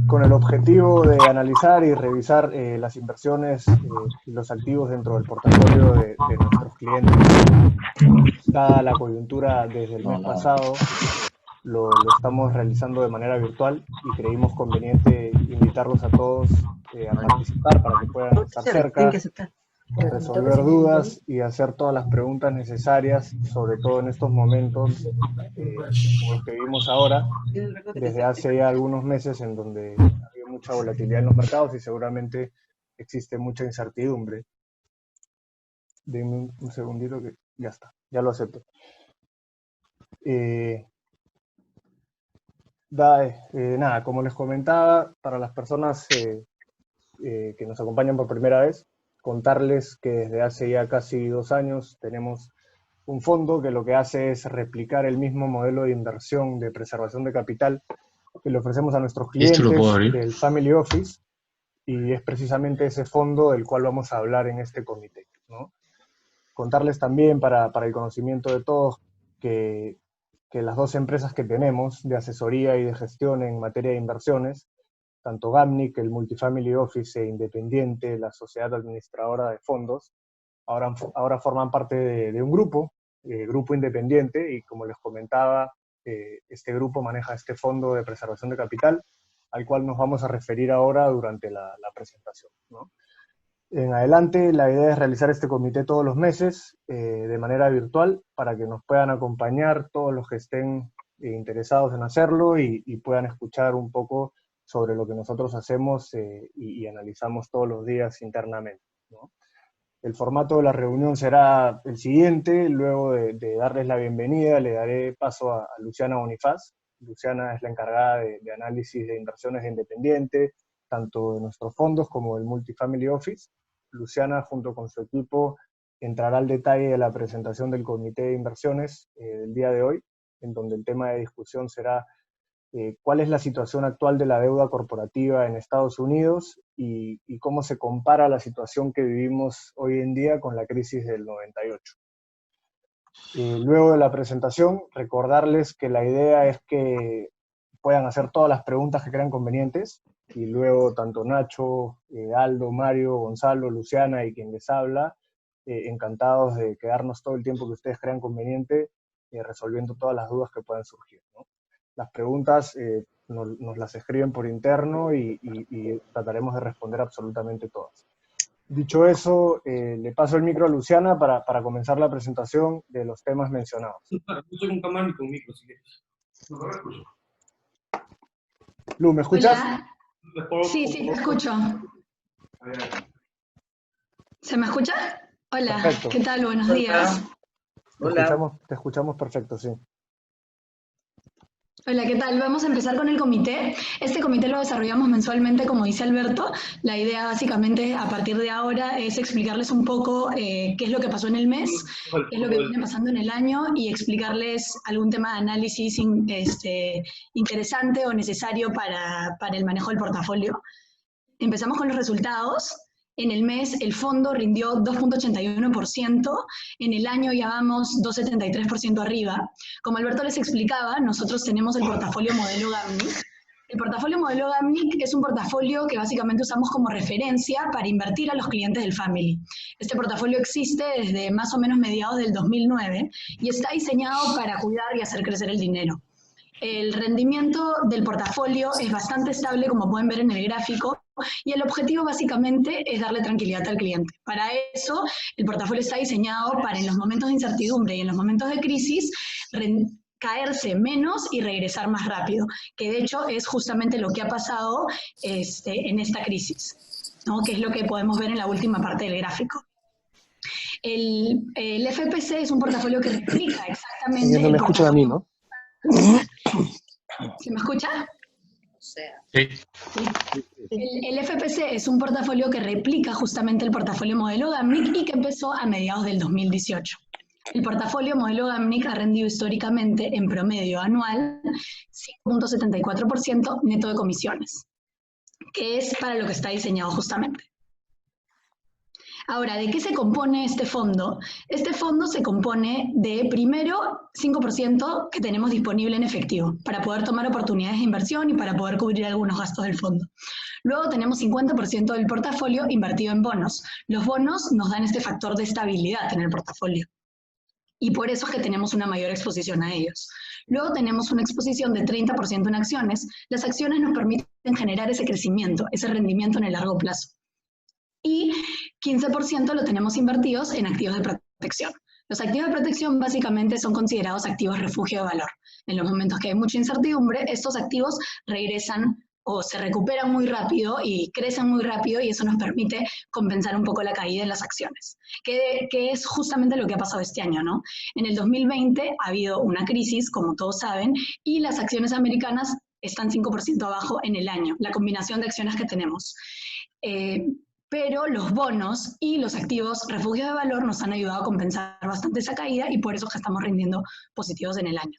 con el objetivo de analizar y revisar las inversiones y los activos dentro del portafolio de nuestros clientes. Dada la coyuntura desde el No, mes nada. pasado, lo estamos realizando de manera virtual y creímos conveniente invitarlos a todos a participar para que puedan ¿Por qué estar se ve? Tienen que cerca, aceptar. resolver dudas y hacer todas las preguntas necesarias, sobre todo en estos momentos como los que vivimos ahora, desde hace ya algunos meses en donde ha habido mucha volatilidad en los mercados y seguramente existe mucha incertidumbre. Denme un segundito que ya está, ya lo acepto. Nada, como les comentaba, para las personas que nos acompañan por primera vez, contarles que desde hace ya casi 2 años tenemos un fondo que lo que hace es replicar el mismo modelo de inversión de preservación de capital que le ofrecemos a nuestros ¿Esto lo puedo clientes abrir? del Family Office, y es precisamente ese fondo del cual vamos a hablar en este comité, ¿no? Contarles también para el conocimiento de todos que las dos empresas que tenemos de asesoría y de gestión en materia de inversiones, tanto GAMNIC, el Multifamily Office, e Independiente, la sociedad administradora de fondos, ahora forman parte de un grupo independiente, y como les comentaba, este grupo maneja este fondo de preservación de capital, al cual nos vamos a referir ahora durante la presentación, ¿no? En adelante, la idea es realizar este comité todos los meses de manera virtual para que nos puedan acompañar todos los que estén interesados en hacerlo y puedan escuchar un poco sobre lo que nosotros hacemos y analizamos todos los días internamente, ¿no? El formato de la reunión será el siguiente. Luego de darles la bienvenida, le daré paso a Luciana Bonifaz. Luciana es la encargada de análisis de inversiones de Independiente, tanto de nuestros fondos como del Multifamily Office. Luciana, junto con su equipo, entrará al detalle de la presentación del comité de inversiones del día de hoy, en donde el tema de discusión será cuál es la situación actual de la deuda corporativa en Estados Unidos y cómo se compara la situación que vivimos hoy en día con la crisis del 98. Luego de la presentación, recordarles que la idea es que puedan hacer todas las preguntas que crean convenientes, y luego tanto Nacho, Aldo, Mario, Gonzalo, Luciana y quien les habla, encantados de quedarnos todo el tiempo que ustedes crean conveniente resolviendo todas las dudas que puedan surgir, ¿no? Las preguntas nos las escriben por interno y trataremos de responder absolutamente todas. Dicho eso, le paso el micro a Luciana para comenzar la presentación de los temas mencionados. Yo estoy con cámara y con micro, así que... Lu, ¿me escuchas? Hola. Sí, sí, te escucho. ¿Se me escucha? Hola, perfecto. ¿Qué tal? Buenos días. Hola. Te escuchamos perfecto, sí. Hola, ¿qué tal? Vamos a empezar con el comité. Este comité lo desarrollamos mensualmente, como dice Alberto. La idea básicamente a partir de ahora es explicarles un poco qué es lo que pasó en el mes, qué es lo que viene pasando en el año, y explicarles algún tema de análisis interesante o necesario para el manejo del portafolio. Empezamos con los resultados. En el mes el fondo rindió 2.81%, en el año ya vamos 2.73% arriba. Como Alberto les explicaba, nosotros tenemos el portafolio modelo GAMNIC. El portafolio modelo GAMNIC es un portafolio que básicamente usamos como referencia para invertir a los clientes del Family. Este portafolio existe desde más o menos mediados del 2009 y está diseñado para cuidar y hacer crecer el dinero. El rendimiento del portafolio es bastante estable, como pueden ver en el gráfico, y el objetivo básicamente es darle tranquilidad al cliente. Para eso, el portafolio está diseñado para en los momentos de incertidumbre y en los momentos de crisis caerse menos y regresar más rápido, que de hecho es justamente lo que ha pasado en esta crisis, ¿no? Que es lo que podemos ver en la última parte del gráfico. El FPC es un portafolio que replica exactamente... No me escuchan a mí, ¿no? ¿Se me escucha? Sí. El FPC es un portafolio que replica justamente el portafolio modelo GAMNIC y que empezó a mediados del 2018. El portafolio modelo GAMNIC ha rendido históricamente en promedio anual 5.74% neto de comisiones, que es para lo que está diseñado justamente. Ahora, ¿de qué se compone este fondo? Este fondo se compone de, primero, 5% que tenemos disponible en efectivo para poder tomar oportunidades de inversión y para poder cubrir algunos gastos del fondo. Luego tenemos 50% del portafolio invertido en bonos. Los bonos nos dan este factor de estabilidad en el portafolio. Y por eso es que tenemos una mayor exposición a ellos. Luego tenemos una exposición de 30% en acciones. Las acciones nos permiten generar ese crecimiento, ese rendimiento en el largo plazo. Y 15% lo tenemos invertidos en activos de protección. Los activos de protección básicamente son considerados activos refugio de valor. En los momentos que hay mucha incertidumbre, estos activos regresan o se recuperan muy rápido y crecen muy rápido, y eso nos permite compensar un poco la caída en las acciones, que es justamente lo que ha pasado este año, ¿no? En el 2020 ha habido una crisis, como todos saben, y las acciones americanas están 5% abajo en el año, la combinación de acciones que tenemos. Pero los bonos y los activos refugios de valor nos han ayudado a compensar bastante esa caída, y por eso es que estamos rindiendo positivos en el año.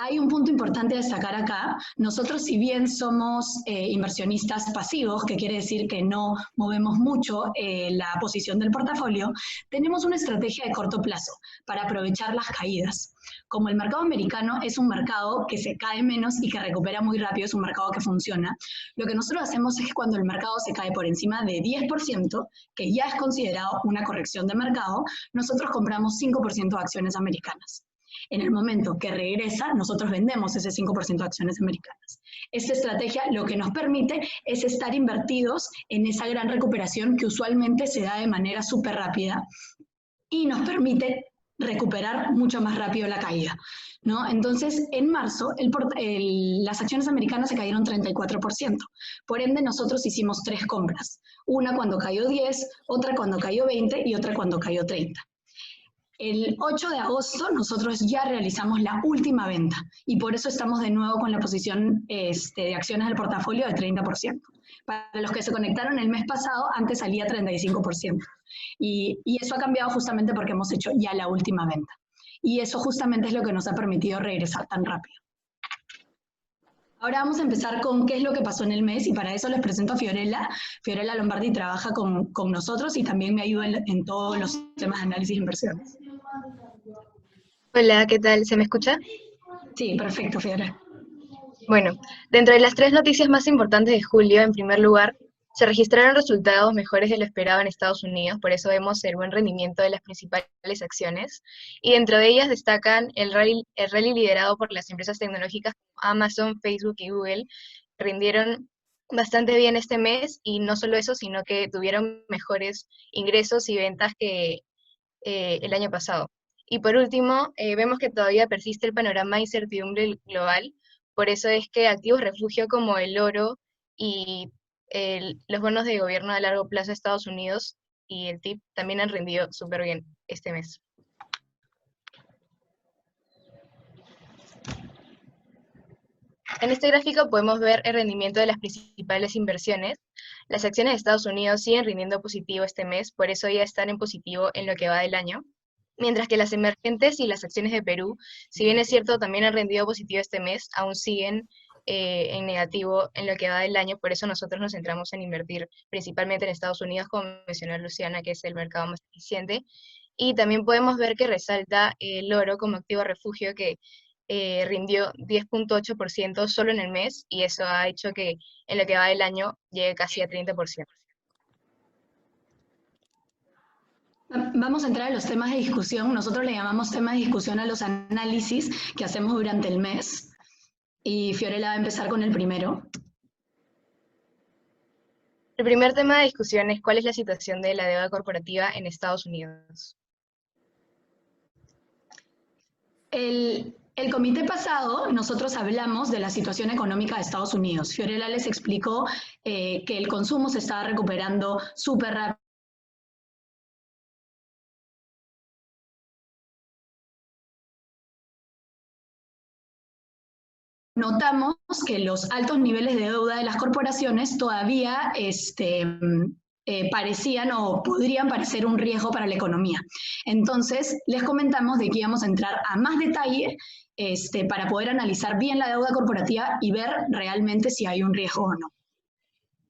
Hay un punto importante a destacar acá. Nosotros, si bien somos inversionistas pasivos, que quiere decir que no movemos mucho la posición del portafolio, tenemos una estrategia de corto plazo para aprovechar las caídas. Como el mercado americano es un mercado que se cae menos y que recupera muy rápido, es un mercado que funciona, lo que nosotros hacemos es que cuando el mercado se cae por encima de 10%, que ya es considerado una corrección de mercado, nosotros compramos 5% de acciones americanas. En el momento que regresa, nosotros vendemos ese 5% de acciones americanas. Esta estrategia lo que nos permite es estar invertidos en esa gran recuperación que usualmente se da de manera súper rápida y nos permite recuperar mucho más rápido la caída, ¿no? Entonces, en marzo, las acciones americanas se cayeron 34%. Por ende, nosotros hicimos 3 compras. Una cuando cayó 10, otra cuando cayó 20 y otra cuando cayó 30. El 8 de agosto nosotros ya realizamos la última venta y por eso estamos de nuevo con la posición de acciones del portafolio de 30%. Para los que se conectaron el mes pasado, antes salía 35%. Y eso ha cambiado justamente porque hemos hecho ya la última venta. Y eso justamente es lo que nos ha permitido regresar tan rápido. Ahora vamos a empezar con qué es lo que pasó en el mes, y para eso les presento a Fiorella. Fiorella Lombardi trabaja con nosotros y también me ayuda en todos los temas de análisis de inversiones. Hola, ¿qué tal? ¿Se me escucha? Sí, perfecto, Fiorella. Bueno, dentro de las 3 noticias más importantes de julio, en primer lugar, se registraron resultados mejores de lo esperado en Estados Unidos, por eso vemos el buen rendimiento de las principales acciones, y dentro de ellas destacan el rally liderado por las empresas tecnológicas como Amazon, Facebook y Google, que rindieron bastante bien este mes, y no solo eso, sino que tuvieron mejores ingresos y ventas que el año pasado. Y por último, vemos que todavía persiste el panorama de incertidumbre global, por eso es que activos refugio como el oro y los bonos de gobierno a largo plazo de Estados Unidos y el TIP también han rendido súper bien este mes. En este gráfico podemos ver el rendimiento de las principales inversiones. Las acciones de Estados Unidos siguen rindiendo positivo este mes, por eso ya están en positivo en lo que va del año. Mientras que las emergentes y las acciones de Perú, si bien es cierto, también han rendido positivo este mes, aún siguen en negativo en lo que va del año, por eso nosotros nos centramos en invertir principalmente en Estados Unidos, como mencionó Luciana, que es el mercado más eficiente. Y también podemos ver que resalta el oro como activo refugio, que rindió 10.8% solo en el mes, y eso ha hecho que en lo que va del año llegue casi a 30%. Vamos a entrar a los temas de discusión. Nosotros le llamamos temas de discusión a los análisis que hacemos durante el mes. Y Fiorella va a empezar con el primero. El primer tema de discusión es cuál es la situación de la deuda corporativa en Estados Unidos. El comité pasado, nosotros hablamos de la situación económica de Estados Unidos. Fiorella les explicó que el consumo se estaba recuperando súper rápido. Notamos que los altos niveles de deuda de las corporaciones todavía parecían o podrían parecer un riesgo para la economía. Entonces, les comentamos de que íbamos a entrar a más detalle para poder analizar bien la deuda corporativa y ver realmente si hay un riesgo o no.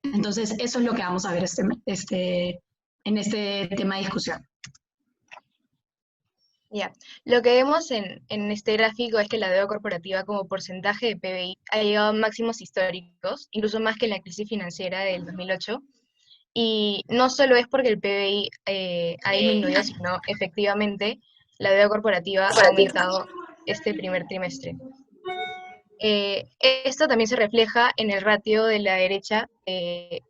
Entonces, eso es lo que vamos a ver este en este tema de discusión. Ya, lo que vemos en este gráfico es que la deuda corporativa como porcentaje de PBI ha llegado a máximos históricos, incluso más que en la crisis financiera del 2008, y no solo es porque el PBI ha disminuido, sino efectivamente la deuda corporativa ha aumentado este primer trimestre. Esto también se refleja en el ratio de la derecha, el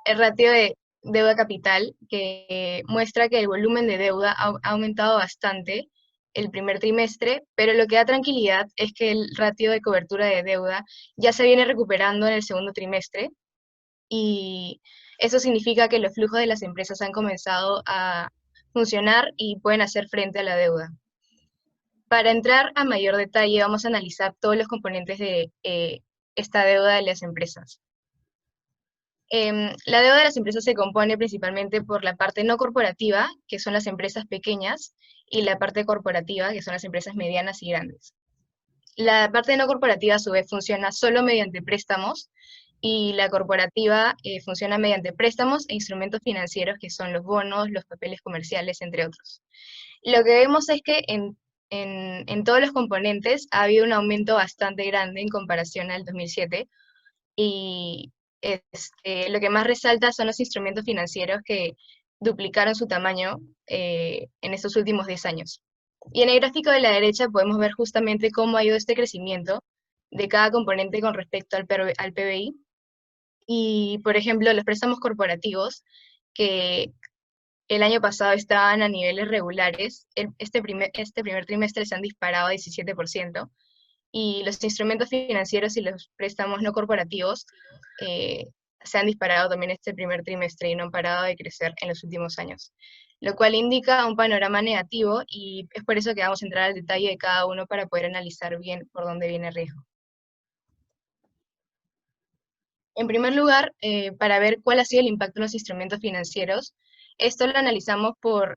ratio de deuda capital, que muestra que el volumen de deuda ha aumentado bastante el primer trimestre, pero lo que da tranquilidad es que el ratio de cobertura de deuda ya se viene recuperando en el segundo trimestre, y eso significa que los flujos de las empresas han comenzado a funcionar y pueden hacer frente a la deuda. Para entrar a mayor detalle, vamos a analizar todos los componentes de esta deuda de las empresas. La deuda de las empresas se compone principalmente por la parte no corporativa, que son las empresas pequeñas, y la parte corporativa, que son las empresas medianas y grandes. La parte no corporativa, a su vez, funciona solo mediante préstamos, y la corporativa funciona mediante préstamos e instrumentos financieros, que son los bonos, los papeles comerciales, entre otros. Lo que vemos es que en todos los componentes ha habido un aumento bastante grande en comparación al 2007, y lo que más resalta son los instrumentos financieros que duplicaron su tamaño en estos últimos 10 años. Y en el gráfico de la derecha podemos ver justamente cómo ha ido este crecimiento de cada componente con respecto al PBI. Y, por ejemplo, los préstamos corporativos, que el año pasado estaban a niveles regulares, este primer trimestre se han disparado a 17%, y los instrumentos financieros y los préstamos no corporativos se han disparado también este primer trimestre y no han parado de crecer en los últimos años, lo cual indica un panorama negativo, y es por eso que vamos a entrar al detalle de cada uno para poder analizar bien por dónde viene el riesgo. En primer lugar, para ver cuál ha sido el impacto en los instrumentos financieros, esto lo analizamos por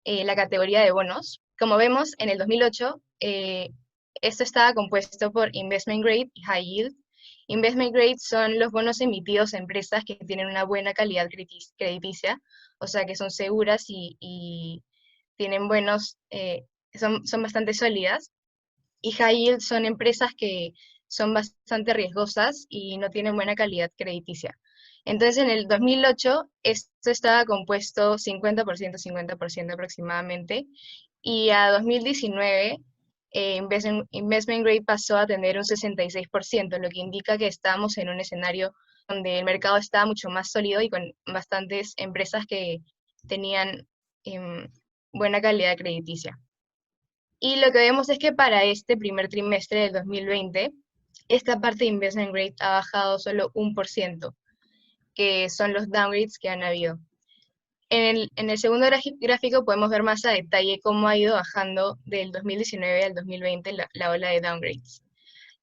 la categoría de bonos. Como vemos, en el 2008, esto estaba compuesto por Investment Grade y High Yield. Investment Grade son los bonos emitidos a empresas que tienen una buena calidad crediticia, o sea que son seguras y tienen buenos, son bastante sólidas. Y High Yield son empresas que son bastante riesgosas y no tienen buena calidad crediticia. Entonces, en el 2008, esto estaba compuesto 50%, 50% aproximadamente, y a 2019, Investment Grade pasó a tener un 66%, lo que indica que estábamos en un escenario donde el mercado estaba mucho más sólido y con bastantes empresas que tenían buena calidad crediticia. Y lo que vemos es que para este primer trimestre del 2020, esta parte de Investment Grade ha bajado solo 1%, que son los downgrades que han habido. En el segundo gráfico podemos ver más a detalle cómo ha ido bajando del 2019 al 2020 la ola de downgrades.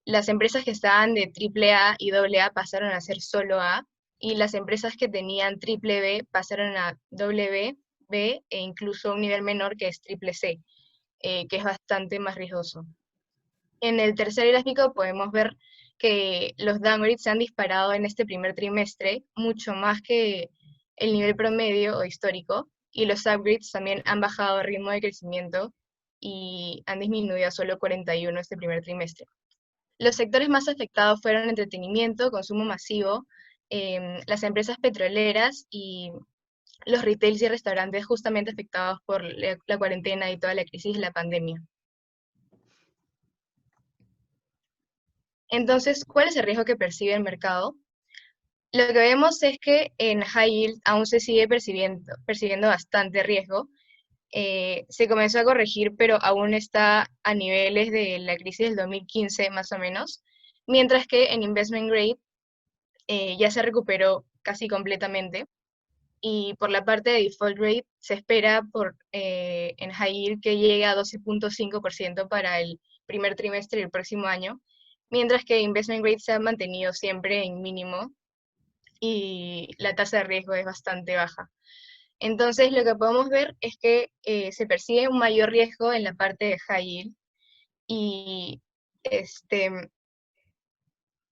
Las empresas que estaban de AAA y AA pasaron a ser solo A, y las empresas que tenían triple B pasaron a doble B e incluso un nivel menor que es triple C, que es bastante más riesgoso. En el tercer gráfico podemos ver que los downgrades se han disparado en este primer trimestre, mucho más que el nivel promedio o histórico, y los upgrades también han bajado el ritmo de crecimiento y han disminuido a solo 41 este primer trimestre. Los sectores más afectados fueron entretenimiento, consumo masivo, las empresas petroleras y los retails y restaurantes, justamente afectados por la cuarentena y toda la crisis de la pandemia. Entonces, ¿cuál es el riesgo que percibe el mercado? Lo que vemos es que en High Yield aún se sigue percibiendo bastante riesgo. Se comenzó a corregir, pero aún está a niveles de la crisis del 2015 más o menos, mientras que en Investment Grade ya se recuperó casi completamente. Y por la parte de Default Rate se espera en High Yield que llegue a 12.5% para el primer trimestre del próximo año, mientras que Investment Grade se ha mantenido siempre en mínimo y la tasa de riesgo es bastante baja. Entonces, lo que podemos ver es que se percibe un mayor riesgo en la parte de High Yield, y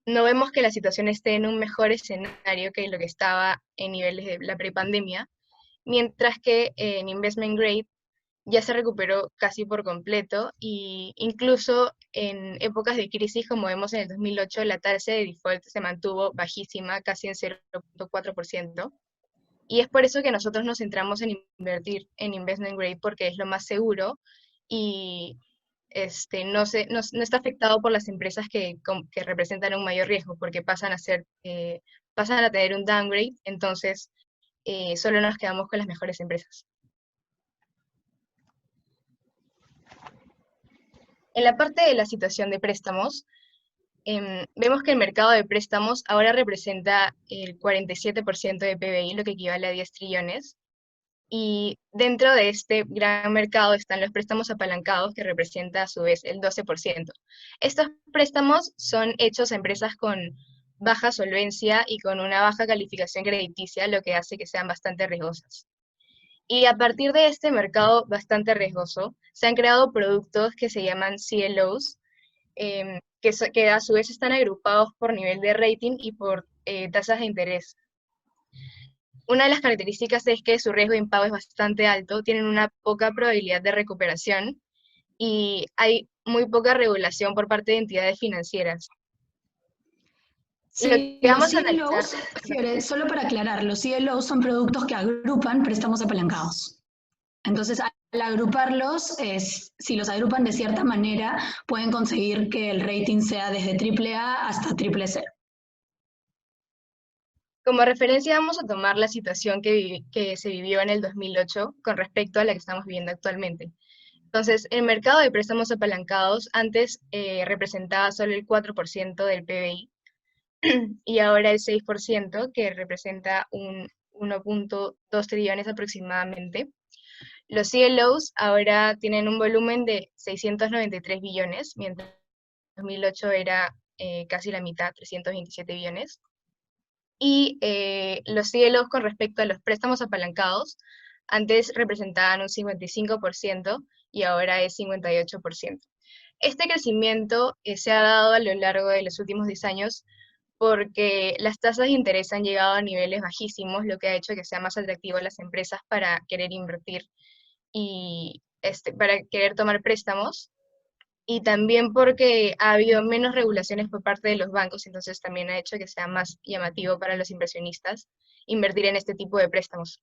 no vemos que la situación esté en un mejor escenario que lo que estaba en niveles de la prepandemia, mientras que en Investment Grade ya se recuperó casi por completo y incluso en épocas de crisis, como vemos en el 2008, la tasa de default se mantuvo bajísima, casi en 0.4%. Y es por eso que nosotros nos centramos en invertir en Investment Grade porque es lo más seguro y no está afectado por las empresas que representan un mayor riesgo porque pasan a tener un downgrade, entonces solo nos quedamos con las mejores empresas. En la parte de la situación de préstamos, vemos que el mercado de préstamos ahora representa el 47% de PBI, lo que equivale a 10 trillones. Y dentro de este gran mercado están los préstamos apalancados, que representa a su vez el 12%. Estos préstamos son hechos a empresas con baja solvencia y con una baja calificación crediticia, lo que hace que sean bastante riesgosas. Y a partir de este mercado bastante riesgoso, se han creado productos que se llaman CLOs, que a su vez están agrupados por nivel de rating y por tasas de interés. Una de las características es que su riesgo de impago es bastante alto, tienen una poca probabilidad de recuperación y hay muy poca regulación por parte de entidades financieras. Sí, Lo que los vamos a analizar, CLOs, Fiore, solo para aclarar, los CLOs son productos que agrupan préstamos apalancados. Entonces, al agruparlos, si los agrupan de cierta manera, pueden conseguir que el rating sea desde AAA hasta CCC. como referencia vamos a tomar la situación que se vivió en el 2008 con respecto a la que estamos viviendo actualmente. Entonces, el mercado de préstamos apalancados antes representaba solo el 4% del PBI y ahora el 6%, que representa un 1.2 trillones aproximadamente. Los CLOs ahora tienen un volumen de 693 billones, mientras en 2008 era casi la mitad, 327 billones. Y los CLOs con respecto a los préstamos apalancados, antes representaban un 55% y ahora es 58%. Este crecimiento se ha dado a lo largo de los últimos 10 años porque las tasas de interés han llegado a niveles bajísimos, lo que ha hecho que sea más atractivo a las empresas para querer invertir y para querer tomar préstamos, y también porque ha habido menos regulaciones por parte de los bancos, entonces también ha hecho que sea más llamativo para los inversionistas invertir en este tipo de préstamos.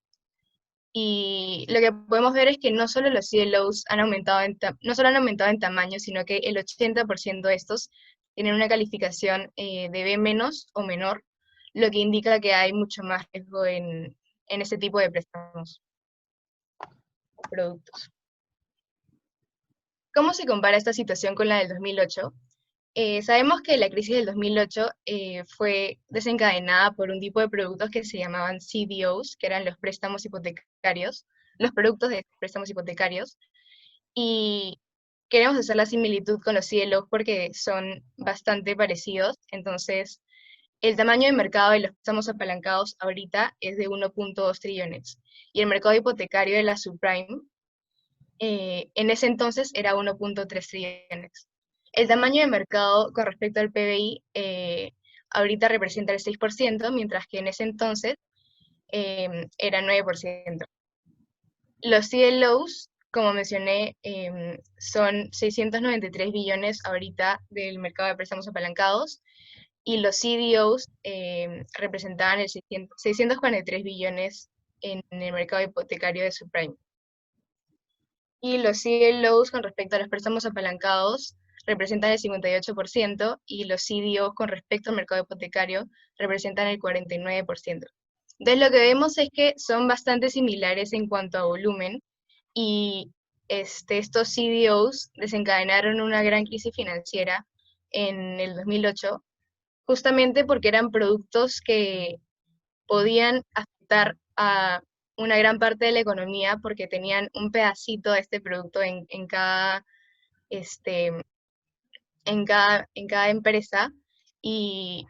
Y lo que podemos ver es que no solo los CLOs han aumentado no solo han aumentado en tamaño, sino que el 80% de estos tienen una calificación de B- o menor, lo que indica que hay mucho más riesgo en este tipo de préstamos o productos. ¿Cómo se compara esta situación con la del 2008? Sabemos que la crisis del 2008 fue desencadenada por un tipo de productos que se llamaban CDOs, que eran los préstamos hipotecarios, los productos de préstamos hipotecarios, y queremos hacer la similitud con los CLOs porque son bastante parecidos, entonces el tamaño de mercado de los préstamos apalancados ahorita es de 1.2 trillones, y el mercado hipotecario de la subprime en ese entonces era 1.3 trillones. El tamaño de mercado con respecto al PBI ahorita representa el 6%, mientras que en ese entonces era 9%. Los CLOs, como mencioné, son 693 billones ahorita del mercado de préstamos apalancados, y los CDOs representaban el 643 billones en el mercado hipotecario de subprime. Y los CLOs con respecto a los préstamos apalancados representan el 58% y los CDOs con respecto al mercado hipotecario representan el 49%. Entonces lo que vemos es que son bastante similares en cuanto a volumen y estos CDOs desencadenaron una gran crisis financiera en el 2008, justamente porque eran productos que podían afectar a una gran parte de la economía porque tenían un pedacito de este producto en cada, este, en cada empresa, y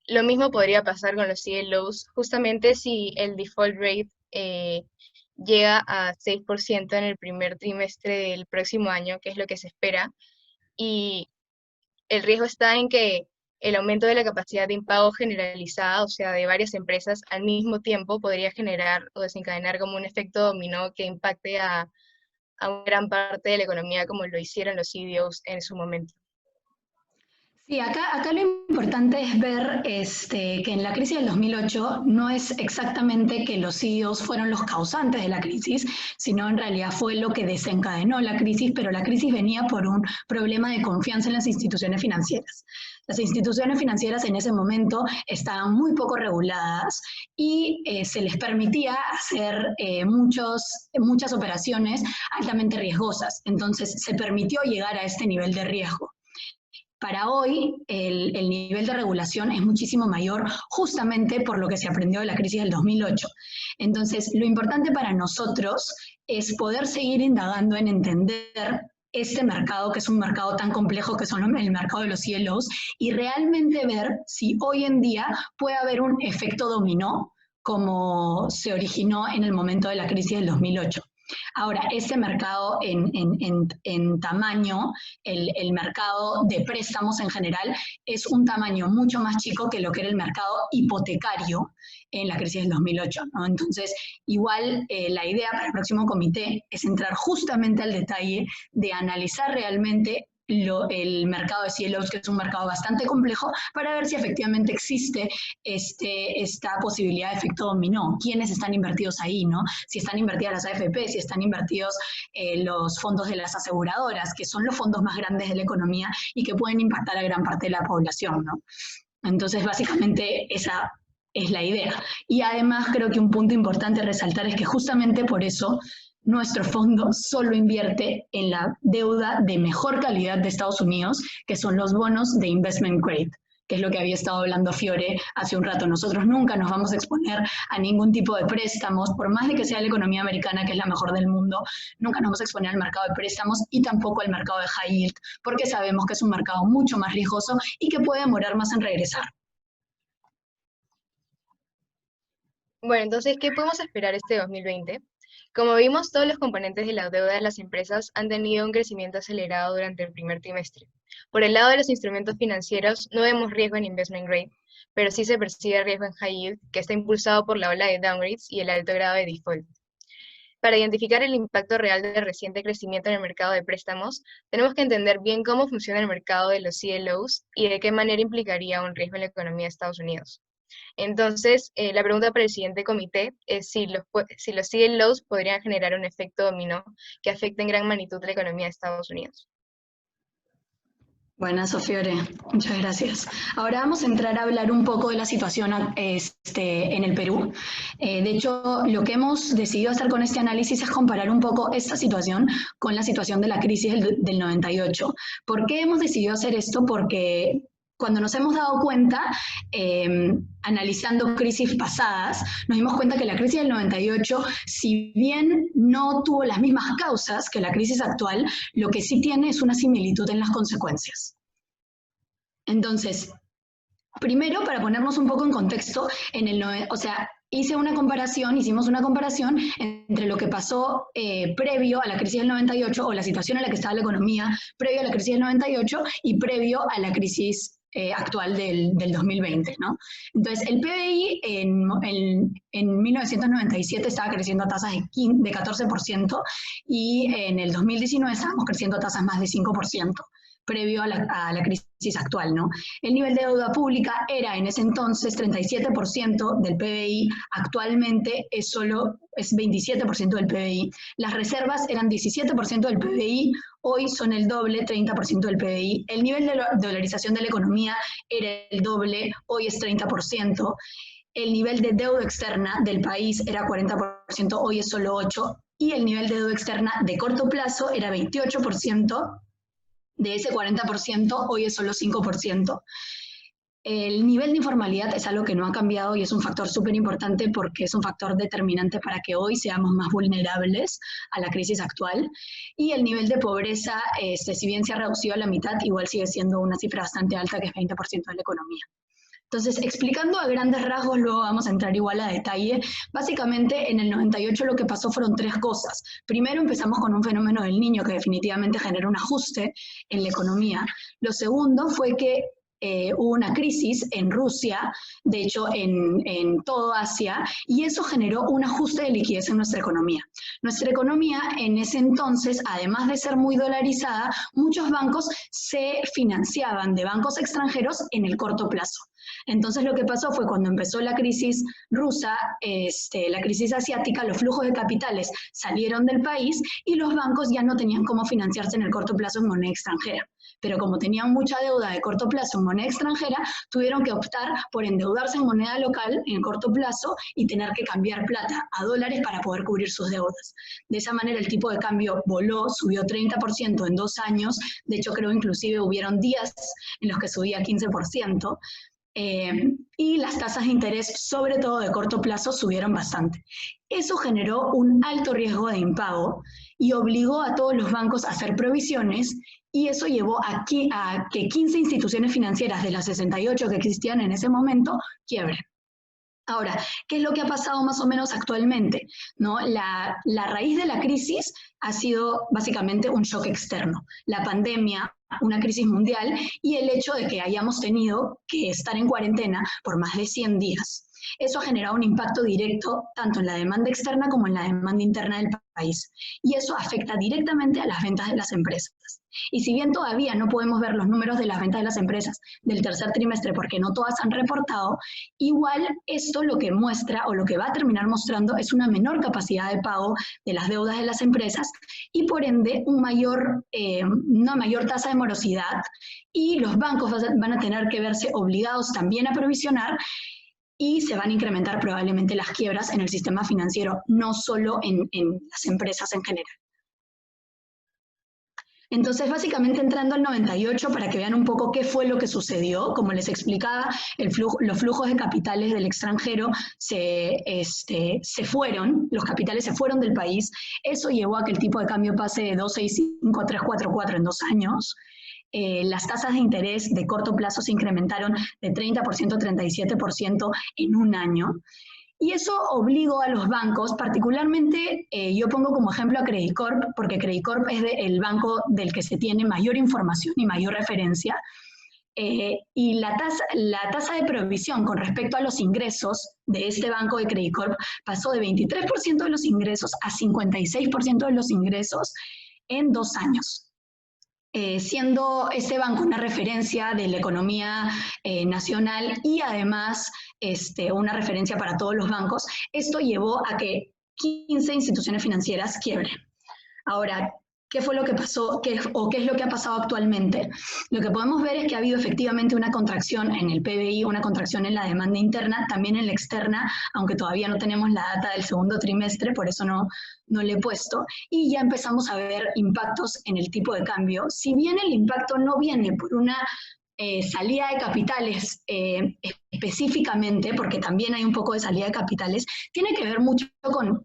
lo mismo podría pasar con los CLOs, justamente si el default rate llega a 6% en el primer trimestre del próximo año, que es lo que se espera, y el riesgo está en que el aumento de la capacidad de impago generalizada, o sea, de varias empresas al mismo tiempo, podría generar o desencadenar como un efecto dominó que impacte a una gran parte de la economía como lo hicieron los CBOs en su momento. Sí, acá lo importante es ver que en la crisis del 2008 no es exactamente que los CEOs fueron los causantes de la crisis, sino en realidad fue lo que desencadenó la crisis, pero la crisis venía por un problema de confianza en las instituciones financieras. Las instituciones financieras en ese momento estaban muy poco reguladas y se les permitía hacer muchas operaciones altamente riesgosas. Entonces se permitió llegar a este nivel de riesgo. Para hoy, el nivel de regulación es muchísimo mayor justamente por lo que se aprendió de la crisis del 2008. Entonces, lo importante para nosotros es poder seguir indagando en entender este mercado, que es un mercado tan complejo que son el mercado de los CLOs, y realmente ver si hoy en día puede haber un efecto dominó como se originó en el momento de la crisis del 2008. Ahora, ese mercado en tamaño, el mercado de préstamos en general, es un tamaño mucho más chico que lo que era el mercado hipotecario en la crisis del 2008, ¿no? Entonces, igual la idea para el próximo comité es entrar justamente al detalle de analizar realmente el mercado de CLOs, que es un mercado bastante complejo, para ver si efectivamente existe esta posibilidad de efecto dominó. ¿Quiénes están invertidos ahí, no? Si están invertidas las AFP, si están invertidos los fondos de las aseguradoras, que son los fondos más grandes de la economía y que pueden impactar a gran parte de la población, ¿no? Entonces, básicamente, esa es la idea. Y además, creo que un punto importante a resaltar es que justamente por eso nuestro fondo solo invierte en la deuda de mejor calidad de Estados Unidos, que son los bonos de investment grade, que es lo que había estado hablando Fiore hace un rato. Nosotros nunca nos vamos a exponer a ningún tipo de préstamos, por más de que sea la economía americana, que es la mejor del mundo, nunca nos vamos a exponer al mercado de préstamos y tampoco al mercado de high yield, porque sabemos que es un mercado mucho más riesgoso y que puede demorar más en regresar. Bueno, entonces, ¿qué podemos esperar este 2020? Como vimos, todos los componentes de la deuda de las empresas han tenido un crecimiento acelerado durante el primer trimestre. Por el lado de los instrumentos financieros, no vemos riesgo en investment grade, pero sí se percibe riesgo en high yield, que está impulsado por la ola de downgrades y el alto grado de default. Para identificar el impacto real del reciente crecimiento en el mercado de préstamos, tenemos que entender bien cómo funciona el mercado de los CLOs y de qué manera implicaría un riesgo en la economía de Estados Unidos. Entonces, la pregunta para el siguiente comité es si los CLOs podrían generar un efecto dominó que afecte en gran magnitud la economía de Estados Unidos. Buenas, Sofiore, muchas gracias. Ahora vamos a entrar a hablar un poco de la situación en el Perú. De hecho, lo que hemos decidido hacer con este análisis es comparar un poco esta situación con la situación de la crisis del 98. ¿Por qué hemos decidido hacer esto? Porque cuando nos hemos dado cuenta, analizando crisis pasadas, nos dimos cuenta que la crisis del 98, si bien no tuvo las mismas causas que la crisis actual, lo que sí tiene es una similitud en las consecuencias. Entonces, primero, para ponernos un poco en contexto, hicimos una comparación entre lo que pasó previo a la crisis del 98, o la situación en la que estaba la economía previo a la crisis del 98 y previo a la crisis actual del 2020, ¿no? Entonces, el PBI en 1997 estaba creciendo a tasas de 14% y en el 2019 estábamos creciendo a tasas más de 5%, previo a la crisis actual, ¿no? El nivel de deuda pública era en ese entonces 37% del PBI, actualmente es 27% del PBI. Las reservas eran 17% del PBI, hoy son el doble, 30% del PBI. El nivel de dolarización de la economía era el doble, hoy es 30%. El nivel de deuda externa del país era 40%, hoy es solo 8%. Y el nivel de deuda externa de corto plazo era 28%. De ese 40%, hoy es solo 5%. El nivel de informalidad es algo que no ha cambiado y es un factor súper importante porque es un factor determinante para que hoy seamos más vulnerables a la crisis actual. Y el nivel de pobreza, si bien se ha reducido a la mitad, igual sigue siendo una cifra bastante alta, que es 20% de la economía. Entonces, explicando a grandes rasgos, luego vamos a entrar igual a detalle. Básicamente, en el 98 lo que pasó fueron tres cosas. Primero, empezamos con un fenómeno del Niño que definitivamente generó un ajuste en la economía. Lo segundo fue que hubo una crisis en Rusia, de hecho en todo Asia, y eso generó un ajuste de liquidez en nuestra economía. Nuestra economía en ese entonces, además de ser muy dolarizada, muchos bancos se financiaban de bancos extranjeros en el corto plazo. Entonces lo que pasó fue cuando empezó la crisis rusa, la crisis asiática, los flujos de capitales salieron del país y los bancos ya no tenían cómo financiarse en el corto plazo en moneda extranjera. Pero como tenían mucha deuda de corto plazo en moneda extranjera, tuvieron que optar por endeudarse en moneda local en corto plazo y tener que cambiar plata a dólares para poder cubrir sus deudas. De esa manera el tipo de cambio voló, subió 30% en 2 años, de hecho creo inclusive hubieron días en los que subía 15%, y las tasas de interés, sobre todo de corto plazo, subieron bastante. Eso generó un alto riesgo de impago y obligó a todos los bancos a hacer provisiones, y eso llevó a que 15 instituciones financieras de las 68 que existían en ese momento quiebren. Ahora, ¿qué es lo que ha pasado más o menos actualmente? ¿No? La raíz de la crisis ha sido básicamente un shock externo. La pandemia, una crisis mundial y el hecho de que hayamos tenido que estar en cuarentena por más de 100 días. Eso ha generado un impacto directo tanto en la demanda externa como en la demanda interna del país. Y eso afecta directamente a las ventas de las empresas. Y si bien todavía no podemos ver los números de las ventas de las empresas del tercer trimestre porque no todas han reportado, igual esto lo que muestra o lo que va a terminar mostrando es una menor capacidad de pago de las deudas de las empresas y por ende una mayor tasa de morosidad, y los bancos van a tener que verse obligados también a provisionar y se van a incrementar probablemente las quiebras en el sistema financiero, no solo en las empresas en general. Entonces, básicamente entrando al 98 para que vean un poco qué fue lo que sucedió, como les explicaba, los flujos de capitales del extranjero se fueron, los capitales se fueron del país, eso llevó a que el tipo de cambio pase de 2.65 a 3.44 en 2 años. Las tasas de interés de corto plazo se incrementaron de 30% a 37% en 1 año. Y eso obligó a los bancos, particularmente yo pongo como ejemplo a Credit Corp, porque Credit Corp es el banco del que se tiene mayor información y mayor referencia, y la tasa de provisión con respecto a los ingresos de este banco de Credit Corp pasó de 23% de los ingresos a 56% de los ingresos en 2 años. Siendo este banco una referencia de la economía nacional y además una referencia para todos los bancos, esto llevó a que 15 instituciones financieras quiebren. Ahora, ¿qué fue lo que pasó qué es lo que ha pasado actualmente? Lo que podemos ver es que ha habido efectivamente una contracción en el PBI, una contracción en la demanda interna, también en la externa, aunque todavía no tenemos la data del segundo trimestre, por eso no le he puesto, y ya empezamos a ver impactos en el tipo de cambio. Si bien el impacto no viene por una salida de capitales específicamente, porque también hay un poco de salida de capitales, tiene que ver mucho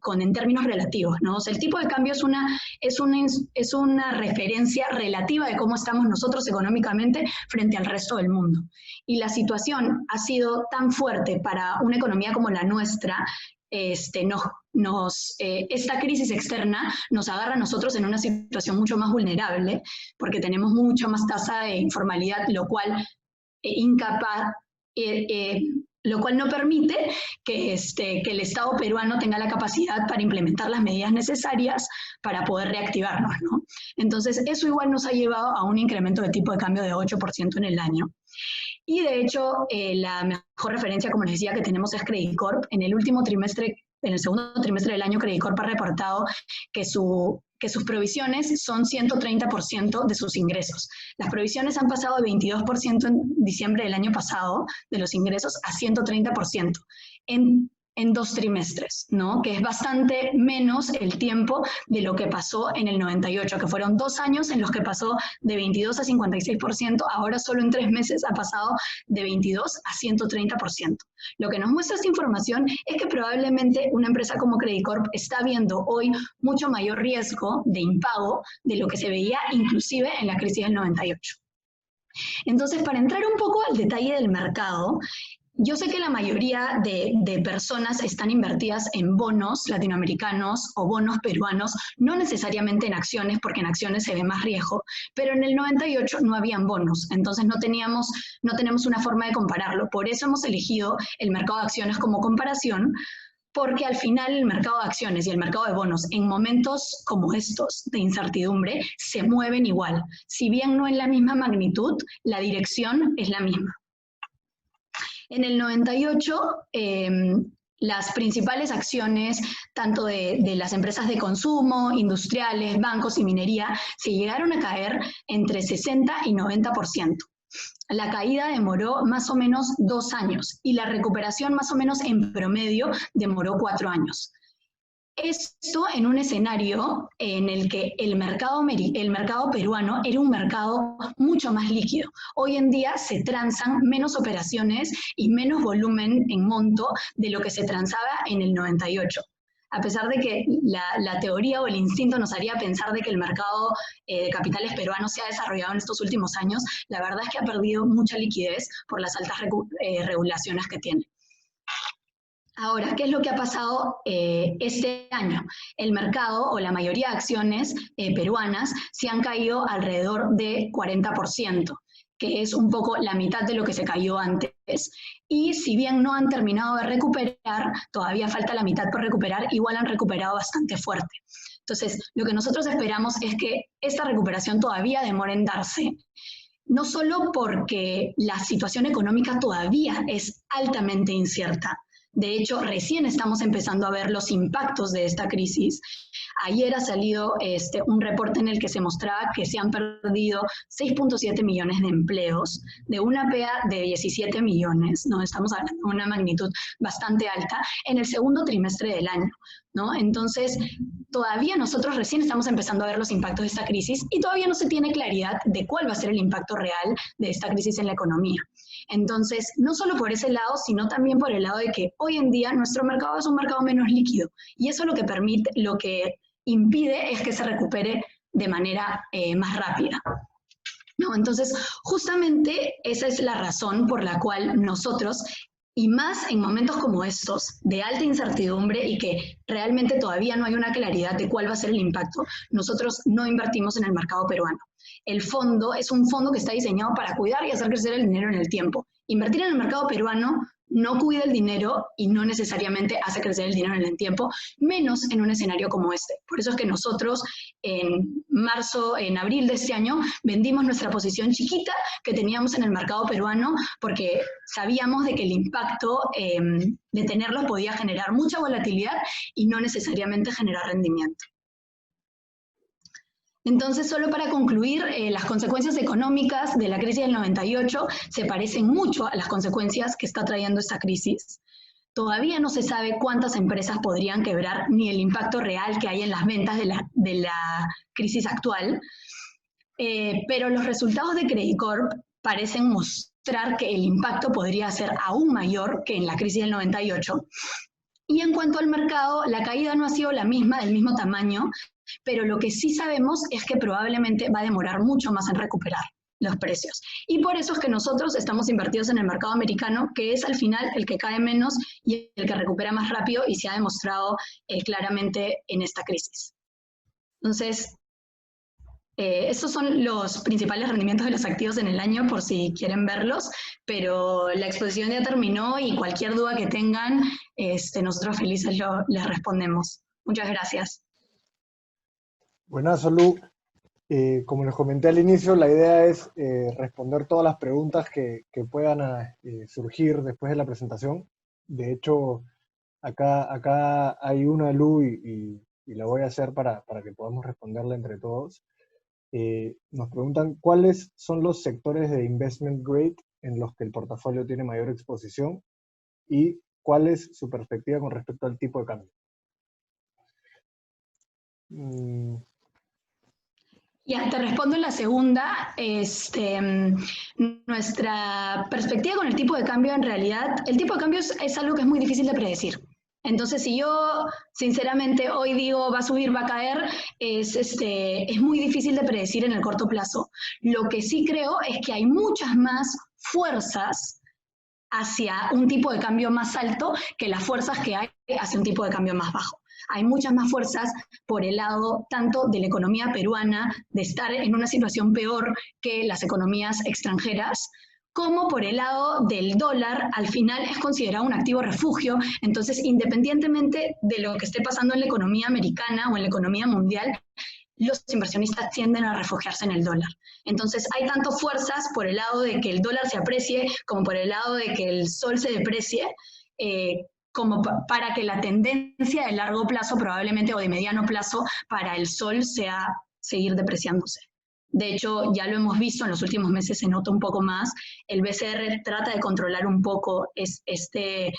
con en términos relativos, ¿no? O sea, el tipo de cambio es una referencia relativa de cómo estamos nosotros económicamente frente al resto del mundo. Y la situación ha sido tan fuerte para una economía como la nuestra, esta crisis externa nos agarra a nosotros en una situación mucho más vulnerable, porque tenemos mucha más tasa de informalidad, lo cual no permite que el Estado peruano tenga la capacidad para implementar las medidas necesarias para poder reactivarnos, ¿no? Entonces, eso igual nos ha llevado a un incremento de tipo de cambio de 8% en el año. Y de hecho, la mejor referencia, como les decía, que tenemos es Credit Corp. En el segundo trimestre del año, Credit Corp ha reportado que sus provisiones son 130% de sus ingresos. Las provisiones han pasado de 22% en diciembre del año pasado de los ingresos a 130% en 2 trimestres, ¿no? Que es bastante menos el tiempo de lo que pasó en el 98, que fueron 2 años en los que pasó de 22 a 56%, ahora solo en 3 meses ha pasado de 22 a 130%. Lo que nos muestra esta información es que probablemente una empresa como Credit Corp está viendo hoy mucho mayor riesgo de impago de lo que se veía inclusive en la crisis del 98. Entonces, para entrar un poco al detalle del mercado, Yo sé que la mayoría de personas están invertidas en bonos latinoamericanos o bonos peruanos, no necesariamente en acciones, porque en acciones se ve más riesgo, pero en el 98 no habían bonos, entonces no tenemos una forma de compararlo. Por eso hemos elegido el mercado de acciones como comparación, porque al final el mercado de acciones y el mercado de bonos en momentos como estos de incertidumbre se mueven igual. Si bien no en la misma magnitud, la dirección es la misma. En el 98, las principales acciones, tanto de las empresas de consumo, industriales, bancos y minería, se llegaron a caer entre 60 y 90%. La caída demoró más o menos 2 años y la recuperación más o menos en promedio demoró 4 años. Esto en un escenario en el que el mercado peruano era un mercado mucho más líquido. Hoy en día se transan menos operaciones y menos volumen en monto de lo que se transaba en el 98. A pesar de que la teoría o el instinto nos haría pensar de que el mercado de capitales peruano se ha desarrollado en estos últimos años, la verdad es que ha perdido mucha liquidez por las altas regulaciones que tiene. Ahora, ¿qué es lo que ha pasado este año? El mercado o la mayoría de acciones peruanas se han caído alrededor de 40%, que es un poco la mitad de lo que se cayó antes. Y si bien no han terminado de recuperar, todavía falta la mitad por recuperar, igual han recuperado bastante fuerte. Entonces, lo que nosotros esperamos es que esta recuperación todavía demore en darse, no solo porque la situación económica todavía es altamente incierta. De hecho, recién estamos empezando a ver los impactos de esta crisis. Ayer ha salido un reporte en el que se mostraba que se han perdido 6.7 millones de empleos de una PEA de 17 millones, ¿no? Estamos hablando de una magnitud bastante alta en el segundo trimestre del año, ¿no? Entonces, todavía nosotros recién estamos empezando a ver los impactos de esta crisis y todavía no se tiene claridad de cuál va a ser el impacto real de esta crisis en la economía. Entonces, no solo por ese lado, sino también por el lado de que hoy en día nuestro mercado es un mercado menos líquido y eso lo que impide es que se recupere de manera más rápida, ¿no? Entonces, justamente esa es la razón por la cual nosotros, y más en momentos como estos, de alta incertidumbre y que realmente todavía no hay una claridad de cuál va a ser el impacto, nosotros no invertimos en el mercado peruano. El fondo es un fondo que está diseñado para cuidar y hacer crecer el dinero en el tiempo. Invertir en el mercado peruano no cuida el dinero y no necesariamente hace crecer el dinero en el tiempo, menos en un escenario como este. Por eso es que nosotros en abril de este año, vendimos nuestra posición chiquita que teníamos en el mercado peruano porque sabíamos de que el impacto de tenerlo podía generar mucha volatilidad y no necesariamente generar rendimiento. Entonces, solo para concluir, las consecuencias económicas de la crisis del 98 se parecen mucho a las consecuencias que está trayendo esta crisis. Todavía no se sabe cuántas empresas podrían quebrar ni el impacto real que hay en las ventas de la crisis actual, pero los resultados de Credit Corp parecen mostrar que el impacto podría ser aún mayor que en la crisis del 98. Y en cuanto al mercado, la caída no ha sido la misma, del mismo tamaño, pero lo que sí sabemos es que probablemente va a demorar mucho más en recuperar los precios. Y por eso es que nosotros estamos invertidos en el mercado americano, que es al final el que cae menos y el que recupera más rápido y se ha demostrado claramente en esta crisis. Entonces, estos son los principales rendimientos de los activos en el año, por si quieren verlos, pero la exposición ya terminó y cualquier duda que tengan, nosotros felices les respondemos. Muchas gracias. Buenas, Lu. Como les comenté al inicio, la idea es responder todas las preguntas que puedan surgir después de la presentación. De hecho, acá hay una, Lu, y la voy a hacer para que podamos responderla entre todos. Nos preguntan cuáles son los sectores de investment grade en los que el portafolio tiene mayor exposición y cuál es su perspectiva con respecto al tipo de cambio. Ya, te respondo en la segunda. Nuestra perspectiva con el tipo de cambio, en realidad, el tipo de cambio es algo que es muy difícil de predecir. Entonces, si yo, sinceramente, hoy digo va a subir, va a caer, es muy difícil de predecir en el corto plazo. Lo que sí creo es que hay muchas más fuerzas hacia un tipo de cambio más alto que las fuerzas que hay hacia un tipo de cambio más bajo. Hay muchas más fuerzas por el lado tanto de la economía peruana, de estar en una situación peor que las economías extranjeras, como por el lado del dólar, al final es considerado un activo refugio. Entonces, independientemente de lo que esté pasando en la economía americana o en la economía mundial, los inversionistas tienden a refugiarse en el dólar. Entonces, hay tanto fuerzas por el lado de que el dólar se aprecie, como por el lado de que el sol se deprecie, como para que la tendencia de largo plazo probablemente o de mediano plazo para el sol sea seguir depreciándose. De hecho, ya lo hemos visto en los últimos meses, se nota un poco más. El BCR trata de controlar un poco este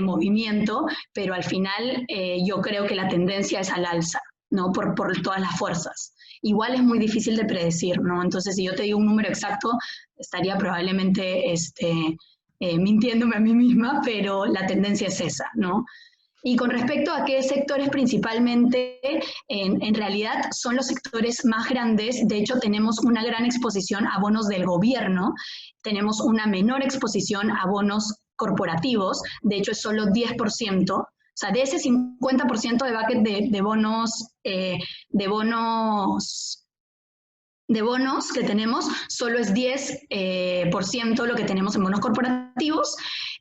movimiento, pero al final yo creo que la tendencia es al alza, ¿no? Por todas las fuerzas. Igual es muy difícil de predecir, ¿no? Entonces, si yo te digo un número exacto, estaría probablemente mintiéndome a mí misma, pero la tendencia es esa, ¿no? Y con respecto a qué sectores principalmente, en realidad son los sectores más grandes. De hecho, tenemos una gran exposición a bonos del gobierno, tenemos una menor exposición a bonos corporativos, de hecho es solo 10%. O sea, de ese 50% de bucket de bonos que tenemos, solo es 10% lo que tenemos en bonos corporativos,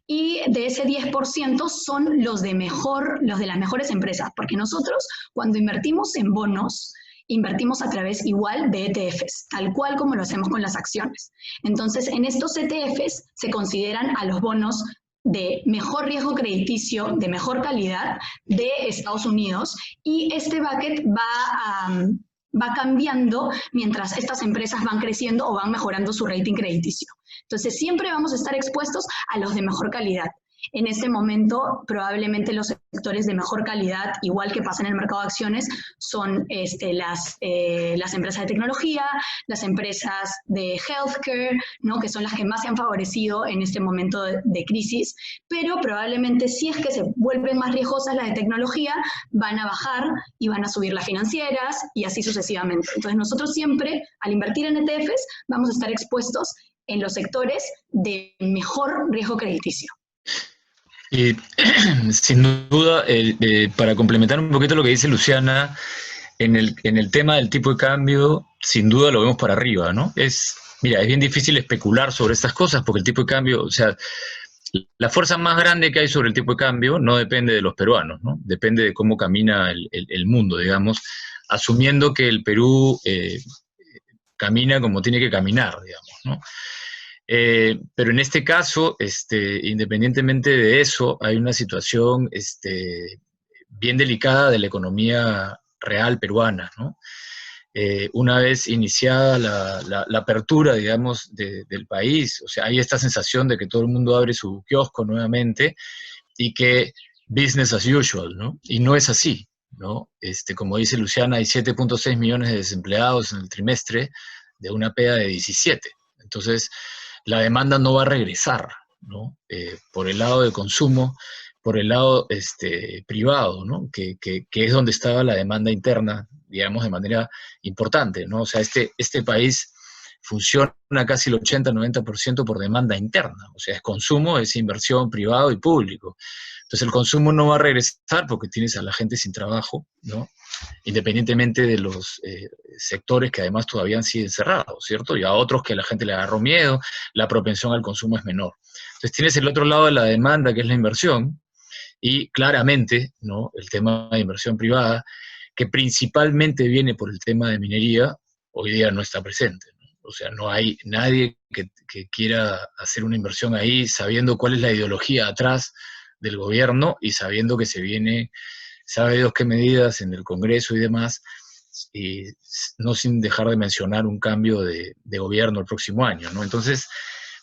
y de ese 10% son los de las mejores empresas, porque nosotros cuando invertimos en bonos, invertimos a través igual de ETFs, tal cual como lo hacemos con las acciones. Entonces, en estos ETFs se consideran a los bonos de mejor riesgo crediticio, de mejor calidad de Estados Unidos, y este bucket va cambiando mientras estas empresas van creciendo o van mejorando su rating crediticio. Entonces, siempre vamos a estar expuestos a los de mejor calidad. En este momento, probablemente los sectores de mejor calidad, igual que pasa en el mercado de acciones, son las empresas de tecnología, las empresas de healthcare, ¿no? Que son las que más se han favorecido en este momento de crisis, pero probablemente si es que se vuelven más riesgosas las de tecnología, van a bajar y van a subir las financieras y así sucesivamente. Entonces nosotros siempre, al invertir en ETFs, vamos a estar expuestos en los sectores de mejor riesgo crediticio. Y sin duda, para complementar un poquito lo que dice Luciana, en el tema del tipo de cambio, sin duda lo vemos para arriba, ¿no? Mira, es bien difícil especular sobre estas cosas porque el tipo de cambio, o sea, la fuerza más grande que hay sobre el tipo de cambio no depende de los peruanos, ¿no? Depende de cómo camina el mundo, digamos, asumiendo que el Perú camina como tiene que caminar, digamos, ¿no? Pero en este caso, independientemente de eso, hay una situación bien delicada de la economía real peruana, ¿no? Una vez iniciada la apertura, digamos, del país, o sea, hay esta sensación de que todo el mundo abre su kiosco nuevamente y que business as usual, ¿no? Y no es así, ¿no? Como dice Luciana, hay 7.6 millones de desempleados en el trimestre de una PEA de 17. Entonces, la demanda no va a regresar, ¿no? Por el lado de consumo, por el lado privado, ¿no? Que es donde estaba la demanda interna, digamos, de manera importante, ¿no? O sea, este país funciona casi el 80-90% por demanda interna, o sea, es consumo, es inversión privado y público. Entonces el consumo no va a regresar porque tienes a la gente sin trabajo, ¿no? Independientemente de los sectores que además todavía siguen cerrados, ¿cierto? Y a otros que a la gente le agarró miedo, la propensión al consumo es menor. Entonces tienes el otro lado de la demanda, que es la inversión, y claramente, ¿no? El tema de inversión privada, que principalmente viene por el tema de minería, hoy día no está presente, ¿no? O sea, no hay nadie que quiera hacer una inversión ahí sabiendo cuál es la ideología atrás del gobierno y sabiendo que se viene, sabe Dios qué medidas en el Congreso y demás, y no sin dejar de mencionar un cambio de gobierno el próximo año, ¿no? Entonces,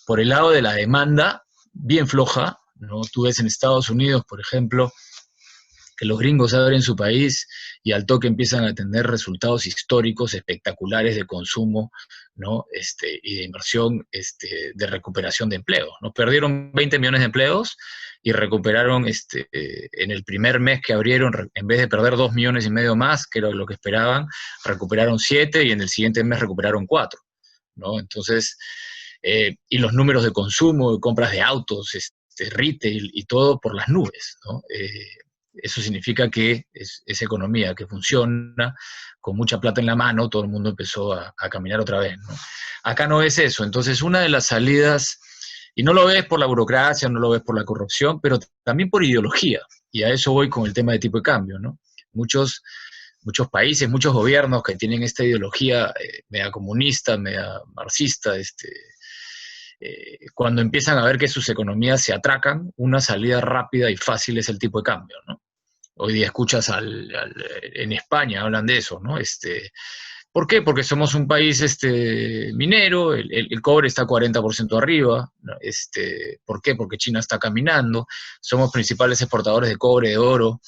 por el lado de la demanda, bien floja, ¿no? Tú ves en Estados Unidos, por ejemplo, que los gringos abren su país y al toque empiezan a tener resultados históricos espectaculares de consumo, ¿no? Y de inversión, de recuperación de empleos, ¿no? Perdieron 20 millones de empleos y recuperaron en el primer mes que abrieron, en vez de perder 2,5 millones más, que era lo que esperaban, recuperaron 7 y en el siguiente mes recuperaron 4, ¿no? Entonces, y los números de consumo, de compras de autos, retail y todo por las nubes, ¿no? Eso significa que es economía que funciona, con mucha plata en la mano, todo el mundo empezó a caminar otra vez, ¿no? Acá no es eso, entonces una de las salidas, y no lo ves por la burocracia, no lo ves por la corrupción, pero también por ideología, y a eso voy con el tema de tipo de cambio, ¿no? Muchos países, muchos gobiernos que tienen esta ideología media comunista, media marxista, cuando empiezan a ver que sus economías se atracan, una salida rápida y fácil es el tipo de cambio, ¿no? Hoy día escuchas en España, hablan de eso, ¿no? ¿Por qué? Porque somos un país minero, el cobre está 40% arriba, ¿no? ¿Por qué? Porque China está caminando, somos principales exportadores de cobre, de oro,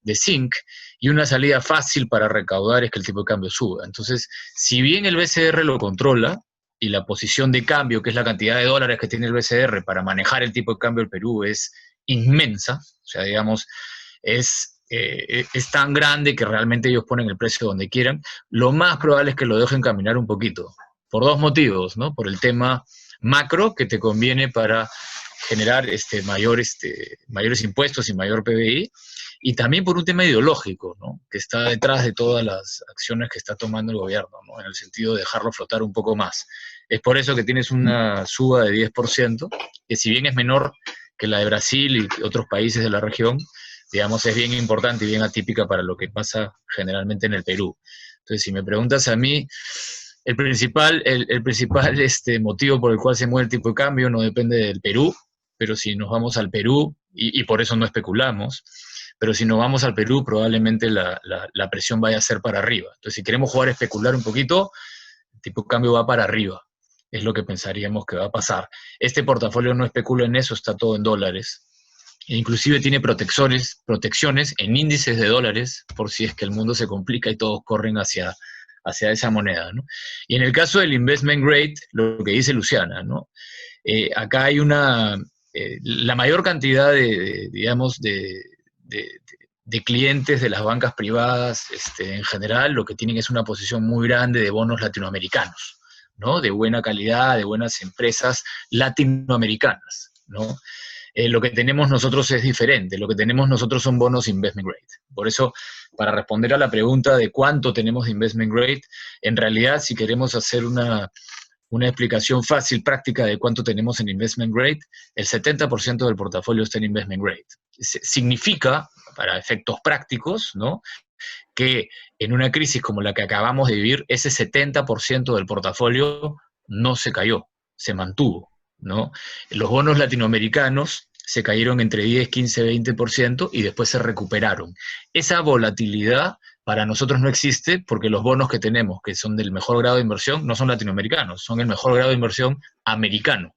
de zinc, y una salida fácil para recaudar es que el tipo de cambio suba. Entonces, si bien el BCR lo controla, y la posición de cambio, que es la cantidad de dólares que tiene el BCR para manejar el tipo de cambio del Perú, es inmensa, o sea, digamos, es tan grande que realmente ellos ponen el precio donde quieran, lo más probable es que lo dejen caminar un poquito, por dos motivos, ¿no? Por el tema macro, que te conviene para generar mayores impuestos y mayor PBI, y también por un tema ideológico, ¿no? Que está detrás de todas las acciones que está tomando el gobierno, ¿no? En el sentido de dejarlo flotar un poco más. Es por eso que tienes una suba de 10%, que si bien es menor que la de Brasil y otros países de la región, digamos, es bien importante y bien atípica para lo que pasa generalmente en el Perú. Entonces, si me preguntas a mí, el principal motivo por el cual se mueve el tipo de cambio no depende del Perú, pero si nos vamos al Perú, y por eso no especulamos, pero si nos vamos al Perú, probablemente la presión vaya a ser para arriba. Entonces, si queremos jugar a especular un poquito, el tipo de cambio va para arriba. Es lo que pensaríamos que va a pasar. Este portafolio no especula en eso, está todo en dólares. E inclusive tiene protecciones en índices de dólares, por si es que el mundo se complica y todos corren hacia esa moneda, ¿no? Y en el caso del investment grade, lo que dice Luciana, ¿no? Acá hay la mayor cantidad de clientes de las bancas privadas en general, lo que tienen es una posición muy grande de bonos latinoamericanos, ¿no? De buena calidad, de buenas empresas latinoamericanas, ¿no? Lo que tenemos nosotros es diferente, lo que tenemos nosotros son bonos investment grade. Por eso, para responder a la pregunta de cuánto tenemos de investment grade, en realidad, si queremos hacer una explicación fácil, práctica de cuánto tenemos en investment grade, el 70% del portafolio está en investment grade. Significa, para efectos prácticos, ¿no?, que en una crisis como la que acabamos de vivir, ese 70% del portafolio no se cayó, se mantuvo, ¿no? Los bonos latinoamericanos se cayeron entre 10, 15, 20% y después se recuperaron. Esa volatilidad para nosotros no existe porque los bonos que tenemos, que son del mejor grado de inversión, no son latinoamericanos, son el mejor grado de inversión americano.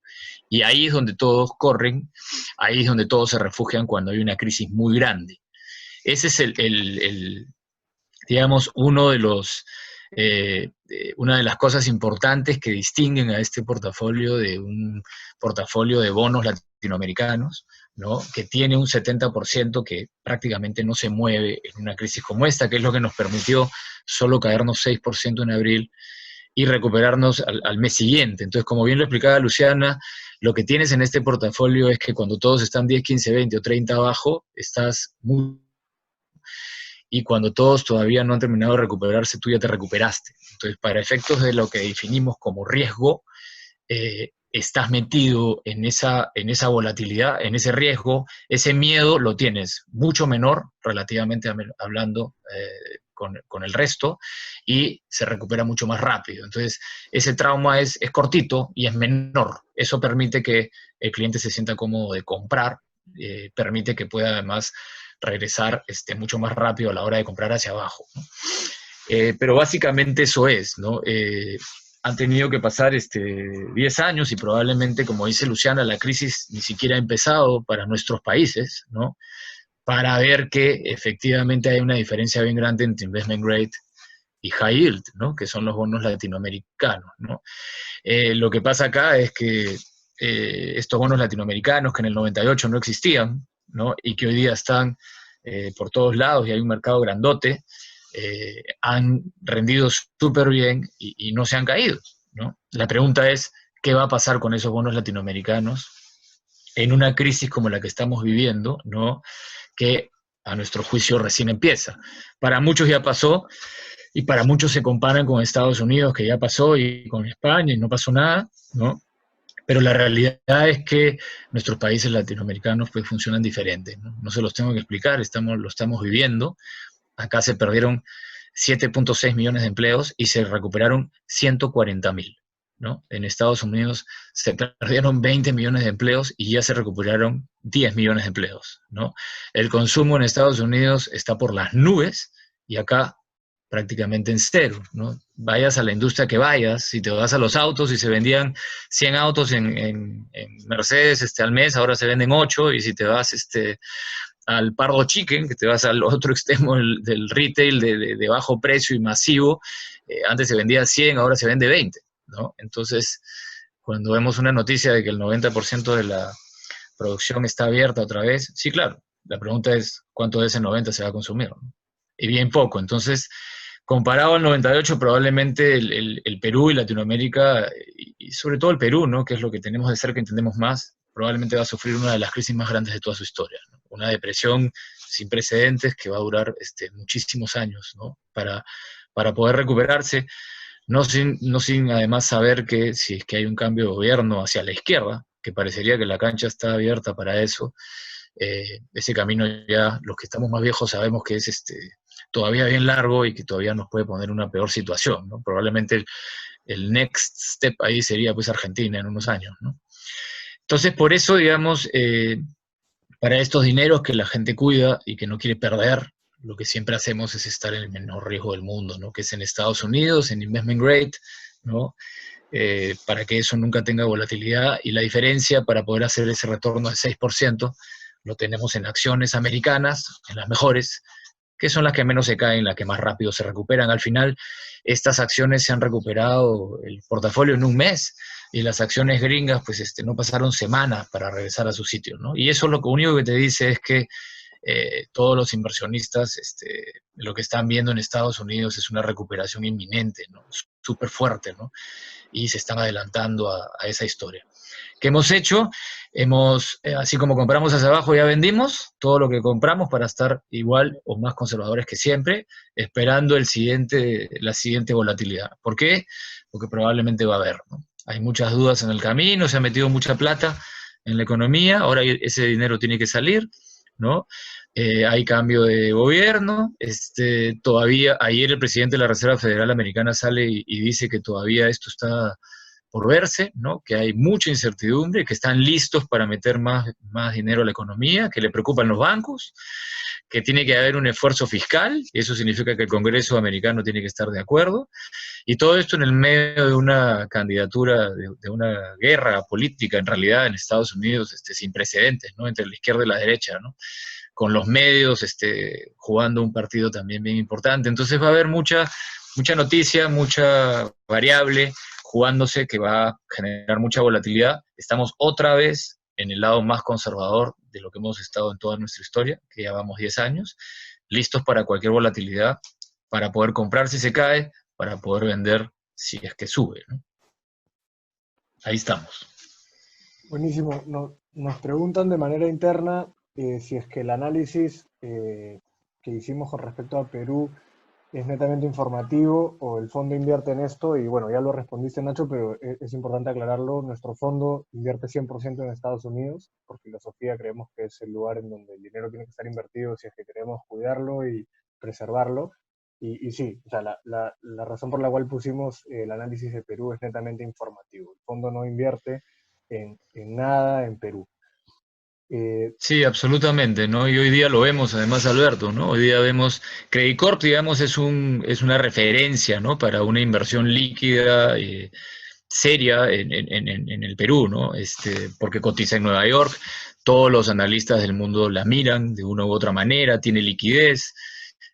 Y ahí es donde todos corren, ahí es donde todos se refugian cuando hay una crisis muy grande. Ese es digamos, una de las cosas importantes que distinguen a este portafolio de un portafolio de bonos latinoamericanos, ¿no?, que tiene un 70% que prácticamente no se mueve en una crisis como esta, que es lo que nos permitió solo caernos 6% en abril y recuperarnos al mes siguiente. Entonces, como bien lo explicaba Luciana, lo que tienes en este portafolio es que cuando todos están 10, 15, 20 o 30 abajo, estás muy... y cuando todos todavía no han terminado de recuperarse, tú ya te recuperaste. Entonces, para efectos de lo que definimos como riesgo, estás metido en esa volatilidad, en ese riesgo, ese miedo lo tienes mucho menor, relativamente hablando, con el resto, y se recupera mucho más rápido. Entonces, ese trauma es cortito y es menor. Eso permite que el cliente se sienta cómodo de comprar, permite que pueda además regresar mucho más rápido a la hora de comprar hacia abajo, ¿no? Pero básicamente eso es, ¿no? Han tenido que pasar 10 años y probablemente, como dice Luciana, la crisis ni siquiera ha empezado para nuestros países, ¿no?, para ver que efectivamente hay una diferencia bien grande entre investment grade y high yield, ¿no?, que son los bonos latinoamericanos, ¿no? Lo que pasa acá es que estos bonos latinoamericanos que en el 98 no existían, ¿no?, y que hoy día están por todos lados y hay un mercado grandote, han rendido súper bien y no se han caído, ¿no? La pregunta es, qué va a pasar con esos bonos latinoamericanos en una crisis como la que estamos viviendo, ¿no? Que a nuestro juicio recién empieza. Para muchos ya pasó, y para muchos se comparan con Estados Unidos, que ya pasó, y con España, y no pasó nada, ¿no? Pero la realidad es que nuestros países latinoamericanos pues funcionan diferente, ¿no? No se los tengo que explicar, lo estamos viviendo. Acá se perdieron 7.6 millones de empleos y se recuperaron 140.000, ¿no? En Estados Unidos se perdieron 20 millones de empleos y ya se recuperaron 10 millones de empleos, ¿no? El consumo en Estados Unidos está por las nubes y acá prácticamente en cero, ¿no? Vayas a la industria que vayas, si te vas a los autos y se vendían 100 autos en Mercedes al mes, ahora se venden 8, y si te vas al Pardo Chicken, que te vas al otro extremo del retail de bajo precio y masivo, antes se vendía 100, ahora se vende 20, ¿no? Entonces, cuando vemos una noticia de que el 90% de la producción está abierta otra vez, sí, claro, la pregunta es, ¿cuánto de ese 90 se va a consumir, ¿no? Y bien poco. Entonces, comparado al 98, probablemente el Perú y Latinoamérica, y sobre todo el Perú, ¿no? Que es lo que tenemos de cerca, entendemos más, probablemente va a sufrir una de las crisis más grandes de toda su historia, ¿no? Una depresión sin precedentes que va a durar muchísimos años, ¿no? Para poder recuperarse, no sin además saber que si es que hay un cambio de gobierno hacia la izquierda, que parecería que la cancha está abierta para eso, ese camino ya, los que estamos más viejos sabemos que es todavía bien largo y que todavía nos puede poner en una peor situación, ¿no? Probablemente el next step ahí sería pues Argentina en unos años, ¿no? Entonces, por eso, digamos, para estos dineros que la gente cuida y que no quiere perder, lo que siempre hacemos es estar en el menor riesgo del mundo, ¿no? Que es en Estados Unidos, en investment grade, ¿no? Para que eso nunca tenga volatilidad, y la diferencia para poder hacer ese retorno del 6% lo tenemos en acciones americanas, en las mejores, que son las que menos se caen, las que más rápido se recuperan. Al final, estas acciones se han recuperado el portafolio en un mes, y las acciones gringas, pues no pasaron semanas para regresar a su sitio, ¿no? Y eso lo único que te dice es que todos los inversionistas lo que están viendo en Estados Unidos es una recuperación inminente, ¿no? Súper fuerte, ¿no? Y se están adelantando a esa historia. ¿Qué hemos hecho? Así como compramos hacia abajo, ya vendimos todo lo que compramos para estar igual o más conservadores que siempre, esperando la siguiente volatilidad. ¿Por qué? Porque probablemente va a haber, ¿no? Hay muchas dudas en el camino, se ha metido mucha plata en la economía, ahora ese dinero tiene que salir, ¿no? Hay cambio de gobierno, todavía, ayer el presidente de la Reserva Federal Americana sale y dice que todavía esto está por verse, ¿no? Que hay mucha incertidumbre, que están listos para meter más dinero a la economía, que le preocupan los bancos, que tiene que haber un esfuerzo fiscal, y eso significa que el Congreso americano tiene que estar de acuerdo, y todo esto en el medio de una candidatura, de una guerra política en realidad en Estados Unidos sin precedentes, ¿no? Entre la izquierda y la derecha, ¿no? Con los medios jugando un partido también bien importante. Entonces va a haber mucha noticia, mucha variable jugándose, que va a generar mucha volatilidad. Estamos otra vez en el lado más conservador de lo que hemos estado en toda nuestra historia, que ya vamos 10 años, listos para cualquier volatilidad, para poder comprar si se cae, para poder vender si es que sube, ¿no? Ahí estamos. Buenísimo. Nos preguntan de manera interna si es que el análisis que hicimos con respecto a Perú es netamente informativo o el fondo invierte en esto, y bueno, ya lo respondiste, Nacho, pero es importante aclararlo. Nuestro fondo invierte 100% en Estados Unidos. Por filosofía creemos que es el lugar en donde el dinero tiene que estar invertido si es que queremos cuidarlo y preservarlo. Y sí, o sea, la razón por la cual pusimos el análisis de Perú es netamente informativo. El fondo no invierte en nada en Perú. Sí, absolutamente, ¿no? Y hoy día lo vemos, además, Alberto, ¿no? Hoy día vemos, Credit Corp, digamos, es una referencia, ¿no? Para una inversión líquida, seria en el Perú, ¿no? Porque cotiza en Nueva York, todos los analistas del mundo la miran de una u otra manera, tiene liquidez,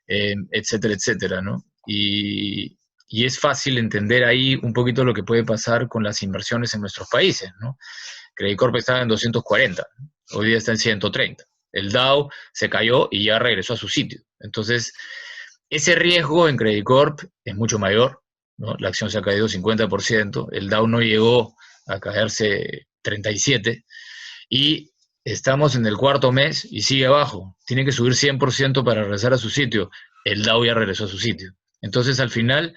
etcétera, etcétera, ¿no? Y es fácil entender ahí un poquito lo que puede pasar con las inversiones en nuestros países, ¿no? Credit Corp estaba en 240, hoy día está en 130. El Dow se cayó y ya regresó a su sitio. Entonces, ese riesgo en Credit Corp es mucho mayor, ¿no? La acción se ha caído 50%, el Dow no llegó a caerse 37, y estamos en el cuarto mes y sigue abajo. Tiene que subir 100% para regresar a su sitio. El Dow ya regresó a su sitio. Entonces, al final,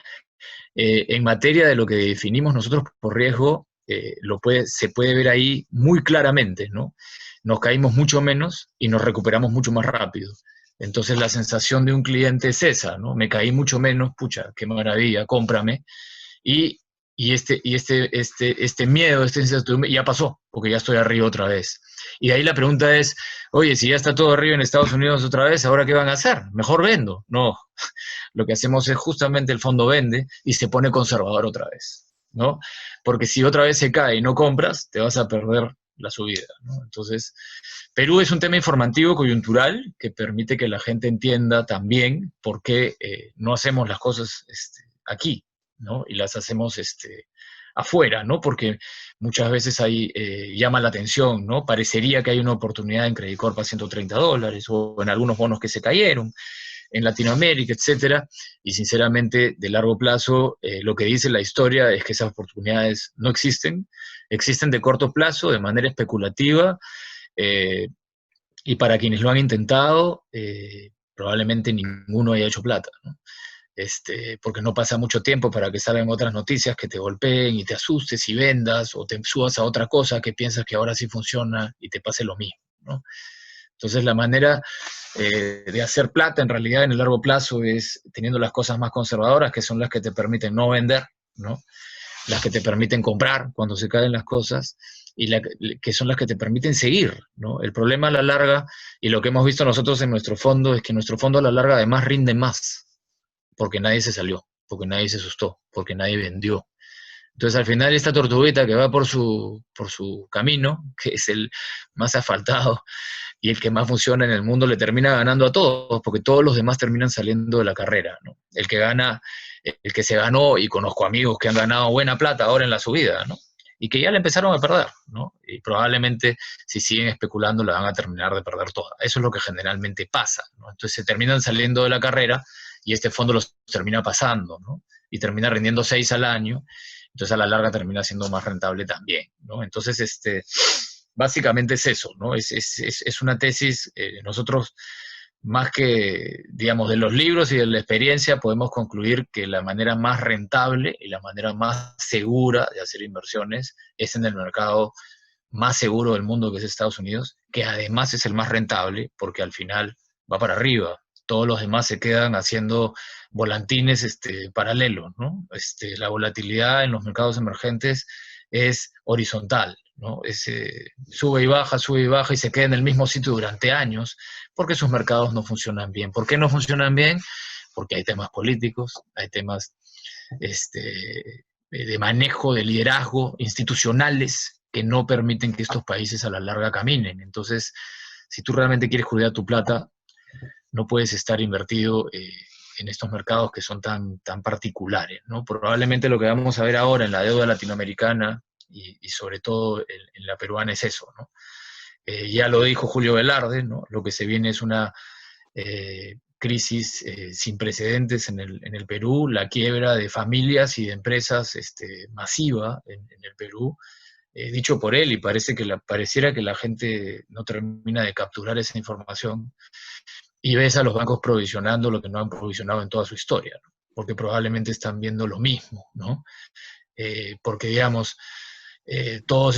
en materia de lo que definimos nosotros por riesgo, se puede ver ahí muy claramente, ¿no? Nos caímos mucho menos y nos recuperamos mucho más rápido. Entonces la sensación de un cliente es esa, ¿no? Me caí mucho menos, pucha, qué maravilla, cómprame. Y, este miedo, esta incertidumbre ya pasó, porque ya estoy arriba otra vez. Y de ahí la pregunta es, oye, si ya está todo arriba en Estados Unidos otra vez, ¿ahora qué van a hacer? Mejor vendo. No, lo que hacemos es justamente el fondo vende y se pone conservador otra vez, ¿no? Porque si otra vez se cae y no compras, te vas a perder la subida, ¿no? Entonces, Perú es un tema informativo, coyuntural, que permite que la gente entienda también por qué no hacemos las cosas aquí, ¿no? Y las hacemos afuera, ¿no? Porque muchas veces ahí llama la atención, ¿no? Parecería que hay una oportunidad en Credit Corp a $130 o en algunos bonos que se cayeron en Latinoamérica, etcétera, y sinceramente, de largo plazo, lo que dice la historia es que esas oportunidades no existen, existen de corto plazo, de manera especulativa, eh, y para quienes lo han intentado, probablemente ninguno haya hecho plata, ¿no? Porque no pasa mucho tiempo para que salgan otras noticias que te golpeen y te asustes y vendas, o te subas a otra cosa que piensas que ahora sí funciona y te pase lo mismo, ¿no? Entonces la manera de hacer plata en realidad en el largo plazo es teniendo las cosas más conservadoras, que son las que te permiten no vender, ¿no? Las que te permiten comprar cuando se caen las cosas, y que son las que te permiten seguir, ¿no? El problema a la larga, y lo que hemos visto nosotros en nuestro fondo, es que nuestro fondo a la larga además rinde más, porque nadie se salió, porque nadie se asustó, porque nadie vendió. Entonces al final esta tortuguita que va por su camino, que es el más asfaltado y el que más funciona en el mundo, le termina ganando a todos, porque todos los demás terminan saliendo de la carrera, ¿no? El que gana, el que se ganó, y conozco amigos que han ganado buena plata ahora en la subida, ¿no? Y que ya la empezaron a perder, ¿no? Y probablemente si siguen especulando la van a terminar de perder toda. Eso es lo que generalmente pasa, ¿no? Entonces se terminan saliendo de la carrera y este fondo los termina pasando, ¿no? Y termina rindiendo 6 al año, entonces a la larga termina siendo más rentable también, ¿no? Entonces, básicamente es eso, ¿no? Es una tesis, nosotros, más que, digamos, de los libros y de la experiencia, podemos concluir que la manera más rentable y la manera más segura de hacer inversiones es en el mercado más seguro del mundo, que es Estados Unidos, que además es el más rentable porque al final va para arriba. Todos los demás se quedan haciendo volantines paralelos, ¿no? La volatilidad en los mercados emergentes es horizontal, ¿no? Sube y baja y se queda en el mismo sitio durante años porque sus mercados no funcionan bien. ¿Por qué no funcionan bien? Porque hay temas políticos, hay temas de manejo, de liderazgo, institucionales, que no permiten que estos países a la larga caminen. Entonces, si tú realmente quieres cuidar tu plata, no puedes estar invertido en estos mercados que son tan particulares, ¿no? Probablemente lo que vamos a ver ahora en la deuda latinoamericana y sobre todo en la peruana es eso, ¿no? Ya lo dijo Julio Velarde, ¿no? Lo que se viene es una crisis sin precedentes en el Perú, la quiebra de familias y de empresas masiva en el Perú, dicho por él, y pareciera que la gente no termina de capturar esa información, y ves a los bancos provisionando lo que no han provisionado en toda su historia, ¿no? Porque probablemente están viendo lo mismo, ¿no? Porque, digamos, toda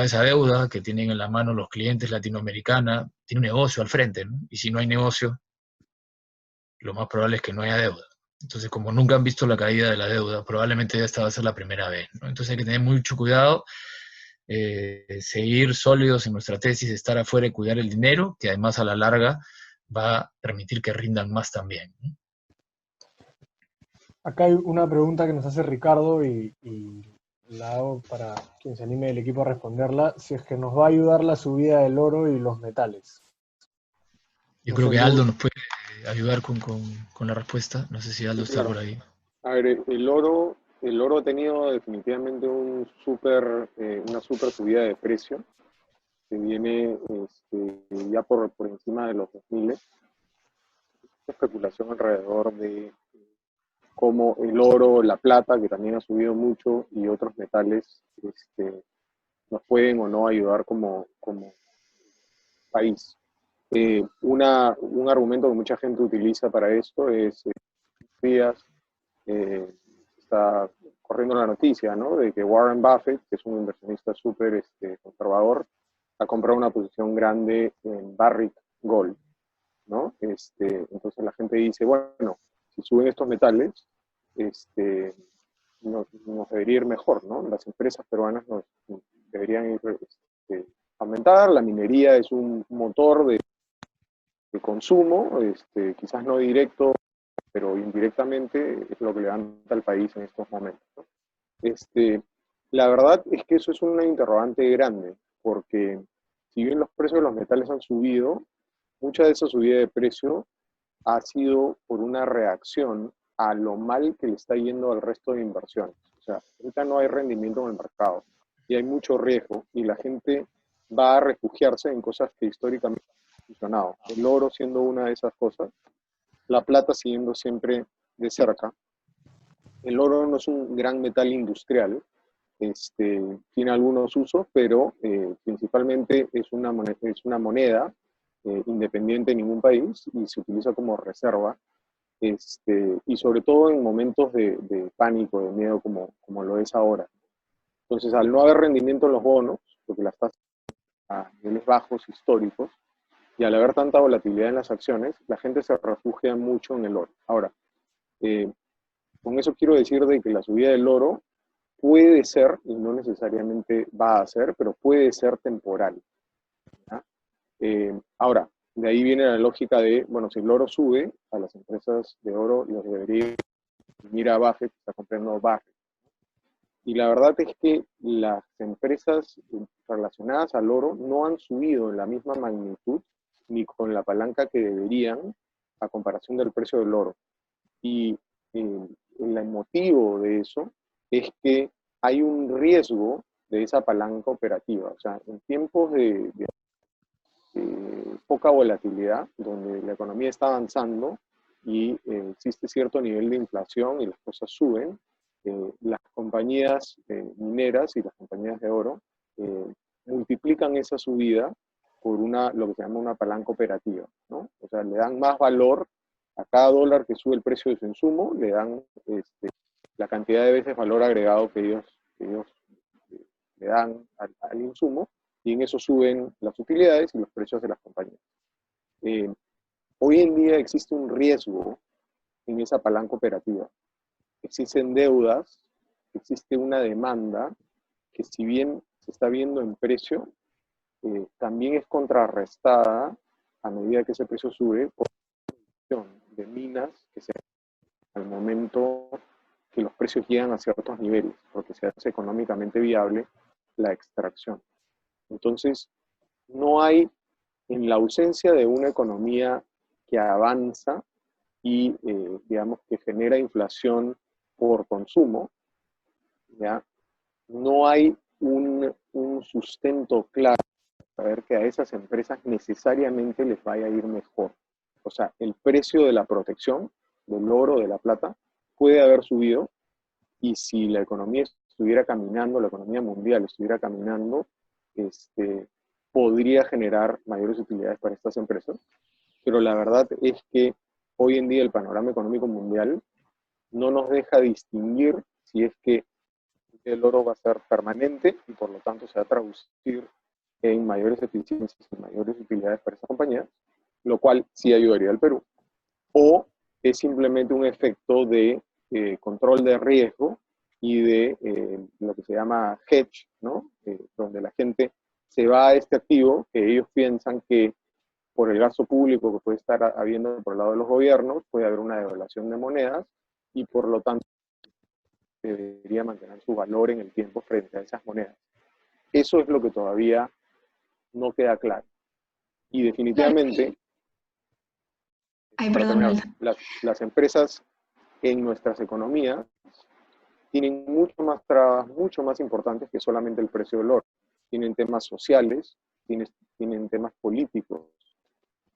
esa deuda que tienen en la mano los clientes latinoamericanos, tiene un negocio al frente, ¿no? Y si no hay negocio, lo más probable es que no haya deuda. Entonces, como nunca han visto la caída de la deuda, probablemente esta va a ser la primera vez, ¿no? Entonces hay que tener mucho cuidado, seguir sólidos en nuestra tesis, estar afuera y cuidar el dinero, que además a la larga va a permitir que rindan más también, ¿no? Acá hay una pregunta que nos hace Ricardo y la hago para quien se anime del equipo a responderla, si es que nos va a ayudar la subida del oro y los metales. Yo creo que Aldo nos puede ayudar con la respuesta. No sé si Aldo está por ahí. A ver, el oro ha tenido definitivamente una super subida de precio, que viene ya por encima de los 2000. Especulación alrededor de como el oro, la plata, que también ha subido mucho, y otros metales nos pueden o no ayudar como país. Un argumento que mucha gente utiliza para esto es, días, está corriendo la noticia, ¿no?, de que Warren Buffett, que es un inversionista súper conservador, ha comprado una posición grande en Barrick Gold, ¿no? Entonces la gente dice, bueno, si suben estos metales, nos debería ir mejor, ¿no? Las empresas peruanas nos deberían ir, aumentar. La minería es un motor de consumo, quizás no directo, pero indirectamente es lo que levanta al país en estos momentos, ¿no? La verdad es que eso es una interrogante grande, porque si bien los precios de los metales han subido, mucha de esa subida de precio ha sido por una reacción a lo mal que le está yendo al resto de inversiones. O sea, ahorita no hay rendimiento en el mercado y hay mucho riesgo, y la gente va a refugiarse en cosas que históricamente han funcionado. El oro siendo una de esas cosas, la plata siguiendo siempre de cerca. El oro no es un gran metal industrial, tiene algunos usos, pero principalmente es una moneda independiente de ningún país y se utiliza como reserva, y sobre todo en momentos de pánico, de miedo, como lo es ahora. Entonces, al no haber rendimiento en los bonos, porque las tasas a niveles bajos históricos, y al haber tanta volatilidad en las acciones, la gente se refugia mucho en el oro. Ahora, con eso quiero decir de que la subida del oro puede ser, y no necesariamente va a ser, pero puede ser temporal, ¿ya? Ahora, de ahí viene la lógica de, bueno, si el oro sube, a las empresas de oro les debería ir a Buffett, está comprando Buffett. Y la verdad es que las empresas relacionadas al oro no han subido en la misma magnitud ni con la palanca que deberían a comparación del precio del oro. Y el motivo de eso es que hay un riesgo de esa palanca operativa. O sea, en tiempos de poca volatilidad, donde la economía está avanzando y existe cierto nivel de inflación y las cosas suben, las compañías mineras y las compañías de oro multiplican esa subida por lo que se llama una palanca operativa, ¿no? O sea, le dan más valor a cada dólar que sube el precio de su insumo, le dan la cantidad de veces valor agregado que ellos le dan al insumo, y en eso suben las utilidades y los precios de las compañías. Hoy en día existe un riesgo en esa palanca operativa. Existen deudas, existe una demanda que, si bien se está viendo en precio, también es contrarrestada a medida que ese precio sube por la producción de minas que se al momento que los precios llegan a ciertos niveles, porque se hace económicamente viable la extracción. Entonces, no hay, en la ausencia de una economía que avanza y, digamos, que genera inflación por consumo, ¿ya?, no hay un sustento claro para ver que a esas empresas necesariamente les vaya a ir mejor. O sea, el precio de la protección, del oro, de la plata, puede haber subido, y si la economía estuviera caminando, la economía mundial estuviera caminando, podría generar mayores utilidades para estas empresas. Pero la verdad es que hoy en día el panorama económico mundial no nos deja distinguir si es que el oro va a ser permanente y por lo tanto se va a traducir en mayores eficiencias y mayores utilidades para esta compañía, lo cual sí ayudaría al Perú. O es simplemente un efecto de control de riesgo y de lo que se llama hedge, ¿no? Donde la gente se va a este activo que ellos piensan que por el gasto público que puede estar habiendo por el lado de los gobiernos, puede haber una devaluación de monedas y por lo tanto debería mantener su valor en el tiempo frente a esas monedas. Eso es lo que todavía no queda claro. Y definitivamente, ay, perdón, las empresas en nuestras economías tienen mucho más trabas, mucho más importantes que solamente el precio del oro. Tienen temas sociales, tienen temas políticos,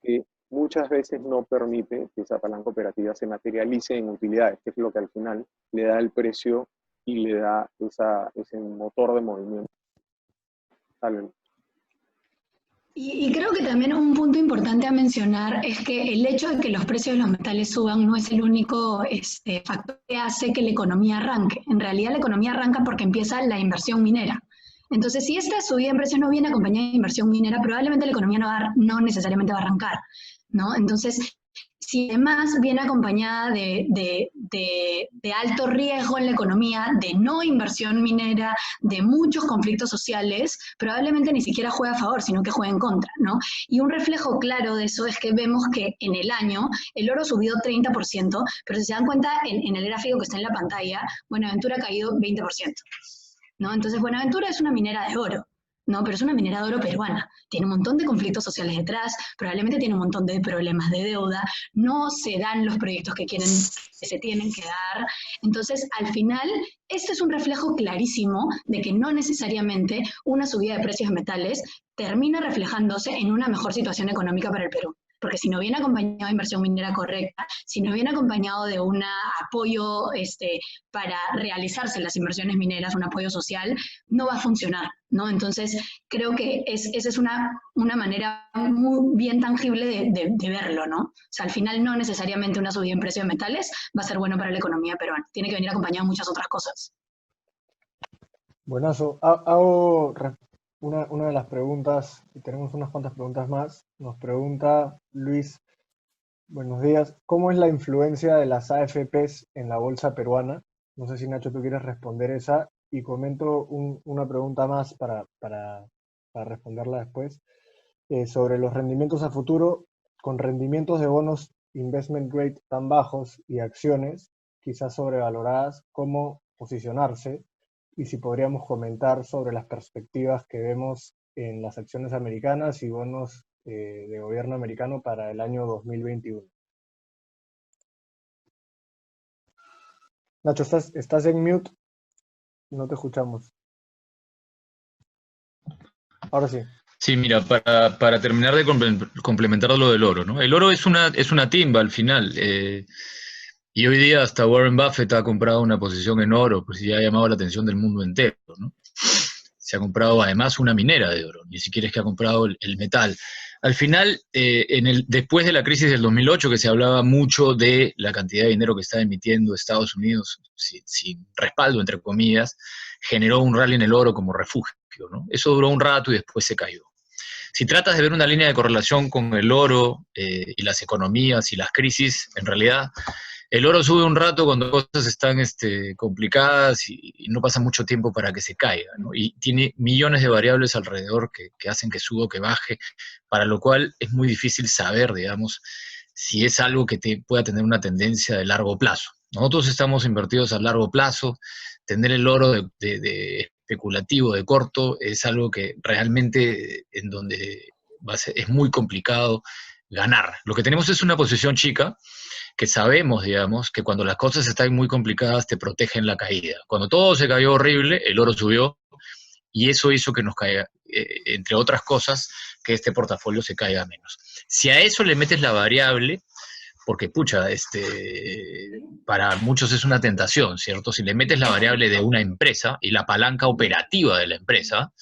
que muchas veces no permite que esa palanca operativa se materialice en utilidades, que es lo que al final le da el precio y le da ese motor de movimiento. Dale. Y creo que también un punto importante a mencionar es que el hecho de que los precios de los metales suban no es el único factor que hace que la economía arranque. En realidad la economía arranca porque empieza la inversión minera. Entonces, si esta subida en precios no viene acompañada de inversión minera, probablemente la economía no necesariamente va a arrancar, ¿no? Entonces, si además viene acompañada de alto riesgo en la economía, de no inversión minera, de muchos conflictos sociales, probablemente ni siquiera juega a favor, sino que juega en contra, ¿no? Y un reflejo claro de eso es que vemos que en el año el oro subió 30%, pero si se dan cuenta en el gráfico que está en la pantalla, Buenaventura ha caído 20%, ¿no? Entonces Buenaventura es una minera de oro, ¿no? Pero es una minera de oro peruana. Tiene un montón de conflictos sociales detrás, probablemente tiene un montón de problemas de deuda, no se dan los proyectos que se tienen que dar. Entonces, al final, esto es un reflejo clarísimo de que no necesariamente una subida de precios de metales termina reflejándose en una mejor situación económica para el Perú. Porque si no viene acompañado de inversión minera correcta, si no viene acompañado de un apoyo para realizarse las inversiones mineras, un apoyo social, no va a funcionar, ¿no? Entonces, creo que esa es una manera muy bien tangible de verlo, ¿no? O sea, al final no necesariamente una subida en precio de metales va a ser bueno para la economía peruana, tiene que venir acompañado de muchas otras cosas. Buenazo. Hago una de las preguntas, y tenemos unas cuantas preguntas más. Nos pregunta Luis, buenos días, ¿cómo es la influencia de las AFPs en la bolsa peruana? No sé si Nacho tú quieres responder esa, y comento una pregunta más para responderla después, sobre los rendimientos a futuro, con rendimientos de bonos investment grade tan bajos y acciones quizás sobrevaloradas, ¿cómo posicionarse? Y si podríamos comentar sobre las perspectivas que vemos en las acciones americanas y bonos de gobierno americano para el año 2021. Nacho, estás en mute, no te escuchamos. Ahora sí. Sí, mira, para terminar de complementar lo del oro, ¿no? El oro es una timba al final. Y hoy día hasta Warren Buffett ha comprado una posición en oro, pues ya ha llamado la atención del mundo entero, ¿no? Se ha comprado además una minera de oro, ni siquiera es que ha comprado el metal. Al final, después de la crisis del 2008, que se hablaba mucho de la cantidad de dinero que estaba emitiendo Estados Unidos sin respaldo, entre comillas, generó un rally en el oro como refugio, ¿no? Eso duró un rato y después se cayó. Si tratas de ver una línea de correlación con el oro y las economías y las crisis, en realidad el oro sube un rato cuando cosas están complicadas y no pasa mucho tiempo para que se caiga, ¿no? Y tiene millones de variables alrededor que hacen que suba o que baje, para lo cual es muy difícil saber, digamos, si es algo que pueda tener una tendencia de largo plazo. Nosotros estamos invertidos a largo plazo. Tener el oro de especulativo, de corto, es algo que realmente en donde es muy complicado ganar. Lo que tenemos es una posición chica, que sabemos, digamos, que cuando las cosas están muy complicadas te protegen la caída. Cuando todo se cayó horrible, el oro subió y eso hizo que nos caiga, entre otras cosas, que este portafolio se caiga menos. Si a eso le metes la variable, porque pucha, para muchos es una tentación, ¿cierto? Si le metes la variable de una empresa y la palanca operativa de la empresa,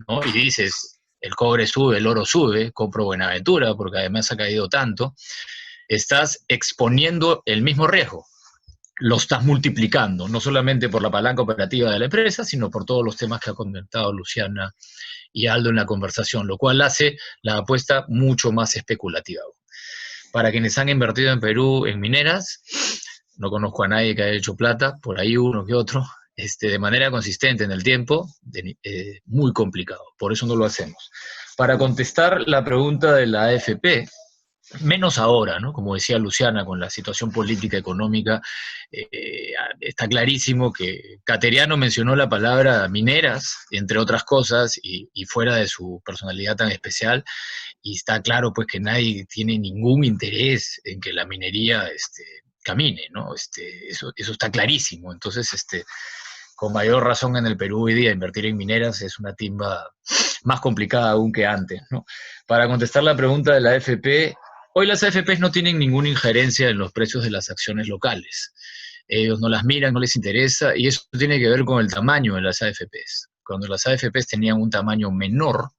¿no? Y dices, el cobre sube, el oro sube, compro Buenaventura porque además ha caído tanto, estás exponiendo el mismo riesgo. Lo estás multiplicando, no solamente por la palanca operativa de la empresa, sino por todos los temas que ha comentado Luciana y Aldo en la conversación, lo cual hace la apuesta mucho más especulativa. Para quienes han invertido en Perú en mineras, no conozco a nadie que haya hecho plata, por ahí uno que otro, de manera consistente en el tiempo, muy complicado, por eso no lo hacemos. Para contestar la pregunta de la AFP, menos ahora, ¿no? Como decía Luciana, con la situación política, económica, está clarísimo que Cateriano mencionó la palabra mineras, entre otras cosas, y fuera de su personalidad tan especial, y está claro pues que nadie tiene ningún interés en que la minería camine, ¿no? Eso está clarísimo. Entonces, con mayor razón en el Perú hoy día invertir en mineras es una timba más complicada aún que antes, ¿no? Para contestar la pregunta de la AFP, Hoy las AFPs no tienen ninguna injerencia en los precios de las acciones locales. Ellos no las miran, no les interesa, y eso tiene que ver con el tamaño de las AFPs. Cuando las AFPs tenían un tamaño menor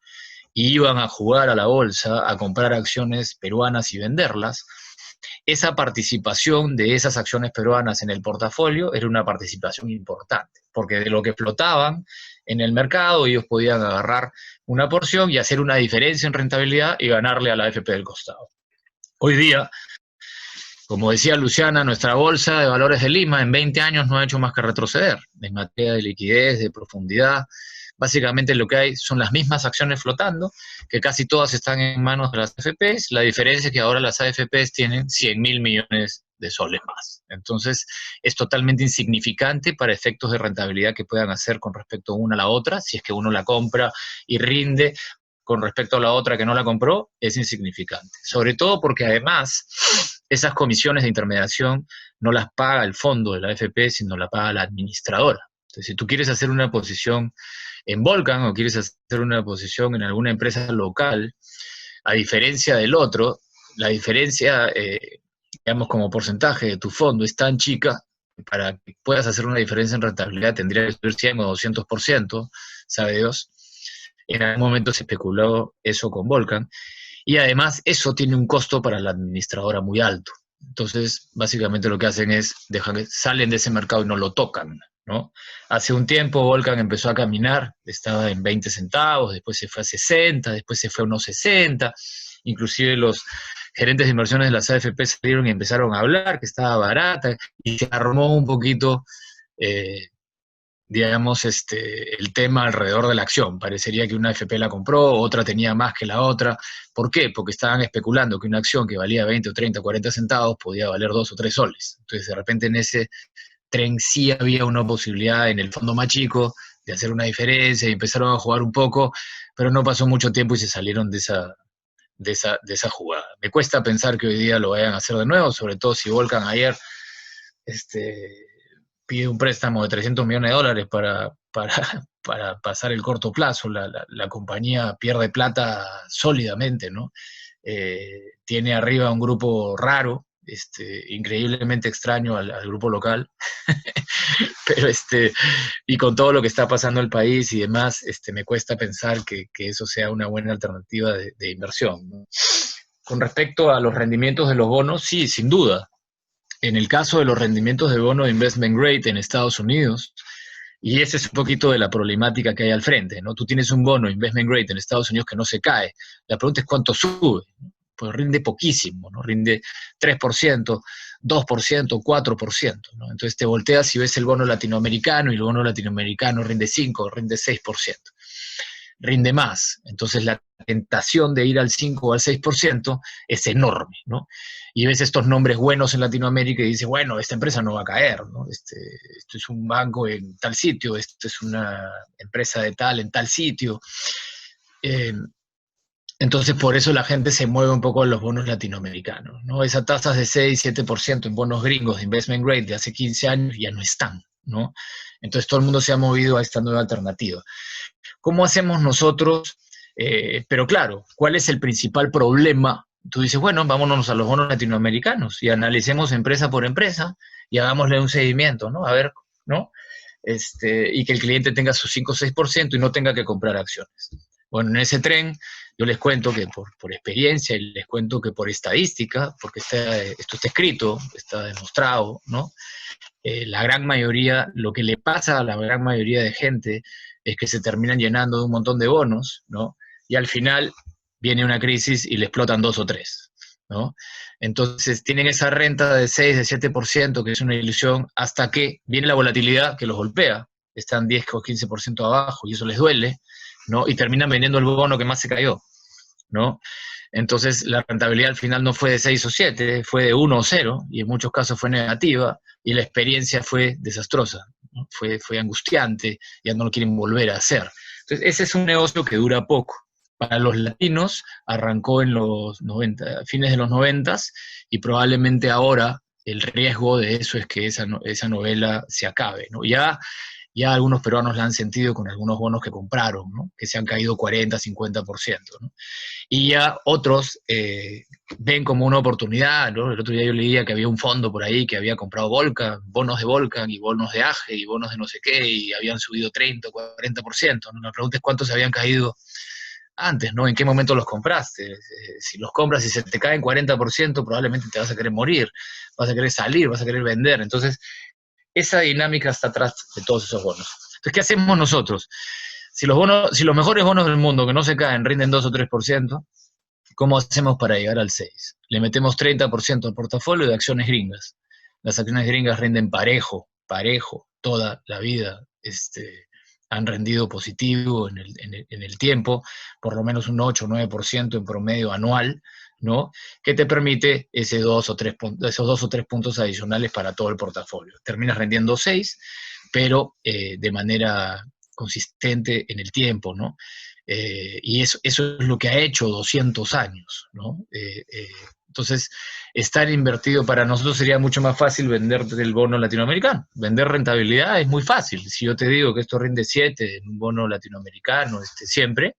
y iban a jugar a la bolsa, a comprar acciones peruanas y venderlas, esa participación de esas acciones peruanas en el portafolio era una participación importante, porque de lo que flotaban en el mercado ellos podían agarrar una porción y hacer una diferencia en rentabilidad y ganarle a la AFP del costado. Hoy día, como decía Luciana, nuestra bolsa de valores de Lima en 20 años no ha hecho más que retroceder en materia de liquidez, de profundidad. Básicamente lo que hay son las mismas acciones flotando, que casi todas están en manos de las AFPs. La diferencia es que ahora las AFPs tienen 100.000 millones de soles más. Entonces, es totalmente insignificante para efectos de rentabilidad que puedan hacer con respecto una a la otra. Si es que uno la compra y rinde con respecto a la otra que no la compró, es insignificante. Sobre todo porque además esas comisiones de intermediación no las paga el fondo de la AFP, sino la paga la administradora. Entonces, si tú quieres hacer una posición en Volcan o quieres hacer una posición en alguna empresa local, a diferencia del otro, la diferencia, digamos, como porcentaje de tu fondo es tan chica, para que puedas hacer una diferencia en rentabilidad tendría que ser 100 o 200%, sabe Dios. En algún momento se especuló eso con Volcan, y además eso tiene un costo para la administradora muy alto. Entonces, básicamente lo que hacen es, salen de ese mercado y no lo tocan, ¿no? Hace un tiempo Volcan empezó a caminar, estaba en 20 centavos, después se fue a 60, después se fue a unos 60, inclusive los gerentes de inversiones de las AFP salieron y empezaron a hablar que estaba barata, y se armó un poquito, digamos, el tema alrededor de la acción. Parecería que una AFP la compró, otra tenía más que la otra. ¿Por qué? Porque estaban especulando que una acción que valía 20 o 30 o 40 centavos podía valer 2 o 3 soles. Entonces, de repente en ese tren sí había una posibilidad en el fondo más chico de hacer una diferencia y empezaron a jugar un poco, pero no pasó mucho tiempo y se salieron de esa jugada. Me cuesta pensar que hoy día lo vayan a hacer de nuevo, sobre todo si Volcan ayer pide un préstamo de 300 millones de dólares para pasar el corto plazo. La compañía pierde plata sólidamente, ¿no? Tiene arriba un grupo raro, increíblemente extraño al grupo local, pero y con todo lo que está pasando en el país y demás, me cuesta pensar que eso sea una buena alternativa de inversión, ¿no? Con respecto a los rendimientos de los bonos, sí, sin duda. En el caso de los rendimientos de bono de investment grade en Estados Unidos, y ese es un poquito de la problemática que hay al frente, ¿no? Tú tienes un bono investment grade en Estados Unidos que no se cae. La pregunta es cuánto sube. Pues rinde poquísimo, ¿no? Rinde 3%, 2%, 4%, ¿no? Entonces te volteas y ves el bono latinoamericano, y el bono latinoamericano rinde 5, rinde 6%. Rinde más. Entonces la tentación de ir al 5 o al 6% es enorme, ¿no? Y ves estos nombres buenos en Latinoamérica y dices, bueno, esta empresa no va a caer, ¿no? Esto es un banco en tal sitio, esto es una empresa de tal en tal sitio. Entonces, por eso la gente se mueve un poco a los bonos latinoamericanos, ¿no? Esas tasas de 6, 7% en bonos gringos de investment grade de hace 15 años ya no están, ¿no? Entonces todo el mundo se ha movido a esta nueva alternativa. ¿Cómo hacemos nosotros? Pero claro, ¿cuál es el principal problema? Tú dices, bueno, vámonos a los bonos latinoamericanos y analicemos empresa por empresa y hagámosle un seguimiento, ¿no? A ver, ¿no? Y que el cliente tenga su 5 o 6% y no tenga que comprar acciones. Bueno, en ese tren yo les cuento que por experiencia y les cuento que por estadística, porque esto está escrito, está demostrado, ¿no? La gran mayoría, lo que le pasa a la gran mayoría de gente es que se terminan llenando de un montón de bonos, ¿no? Y al final viene una crisis y le explotan 2 o 3, ¿no? Entonces tienen esa renta de 6, de 7%, que es una ilusión, hasta que viene la volatilidad que los golpea, están 10 o 15% abajo y eso les duele, ¿no? Y terminan vendiendo el bono que más se cayó, ¿no? Entonces la rentabilidad al final no fue de 6 o 7, fue de 1 o 0, y en muchos casos fue negativa, y la experiencia fue desastrosa, ¿no? Fue angustiante, ya no lo quieren volver a hacer. Entonces ese es un negocio que dura poco. Para los latinos arrancó en los 90, fines de los 90, y probablemente ahora el riesgo de eso es que esa novela se acabe, ¿no? Ya Ya algunos peruanos la han sentido con algunos bonos que compraron, ¿no? Que se han caído 40, 50%, ¿no? Y ya otros ven como una oportunidad, ¿no? El otro día yo leía que había un fondo por ahí que había comprado Volcan, bonos de Volcan y bonos de AGE y bonos de no sé qué, y habían subido 30 o 40%, ¿no? La pregunta es cuántos se habían caído antes, ¿no? ¿En qué momento los compraste? Si los compras y se te caen 40%, probablemente te vas a querer morir, vas a querer salir, vas a querer vender. Entonces, esa dinámica está atrás de todos esos bonos. Entonces, ¿qué hacemos nosotros? Si los mejores bonos del mundo que no se caen rinden 2 o 3%, ¿cómo hacemos para llegar al 6%? Le metemos 30% al portafolio de acciones gringas. Las acciones gringas rinden parejo, toda la vida. Han rendido positivo en el tiempo, por lo menos un 8 o 9% en promedio anual, ¿no? Que te permite esos 2 o 3 puntos adicionales para todo el portafolio. Terminas rendiendo 6, pero de manera consistente en el tiempo, ¿no? Y eso es lo que ha hecho 200 años, ¿no? Entonces, estar invertido para nosotros sería mucho más fácil vender el bono latinoamericano. Vender rentabilidad es muy fácil. Si yo te digo que esto rinde 7 en un bono latinoamericano siempre,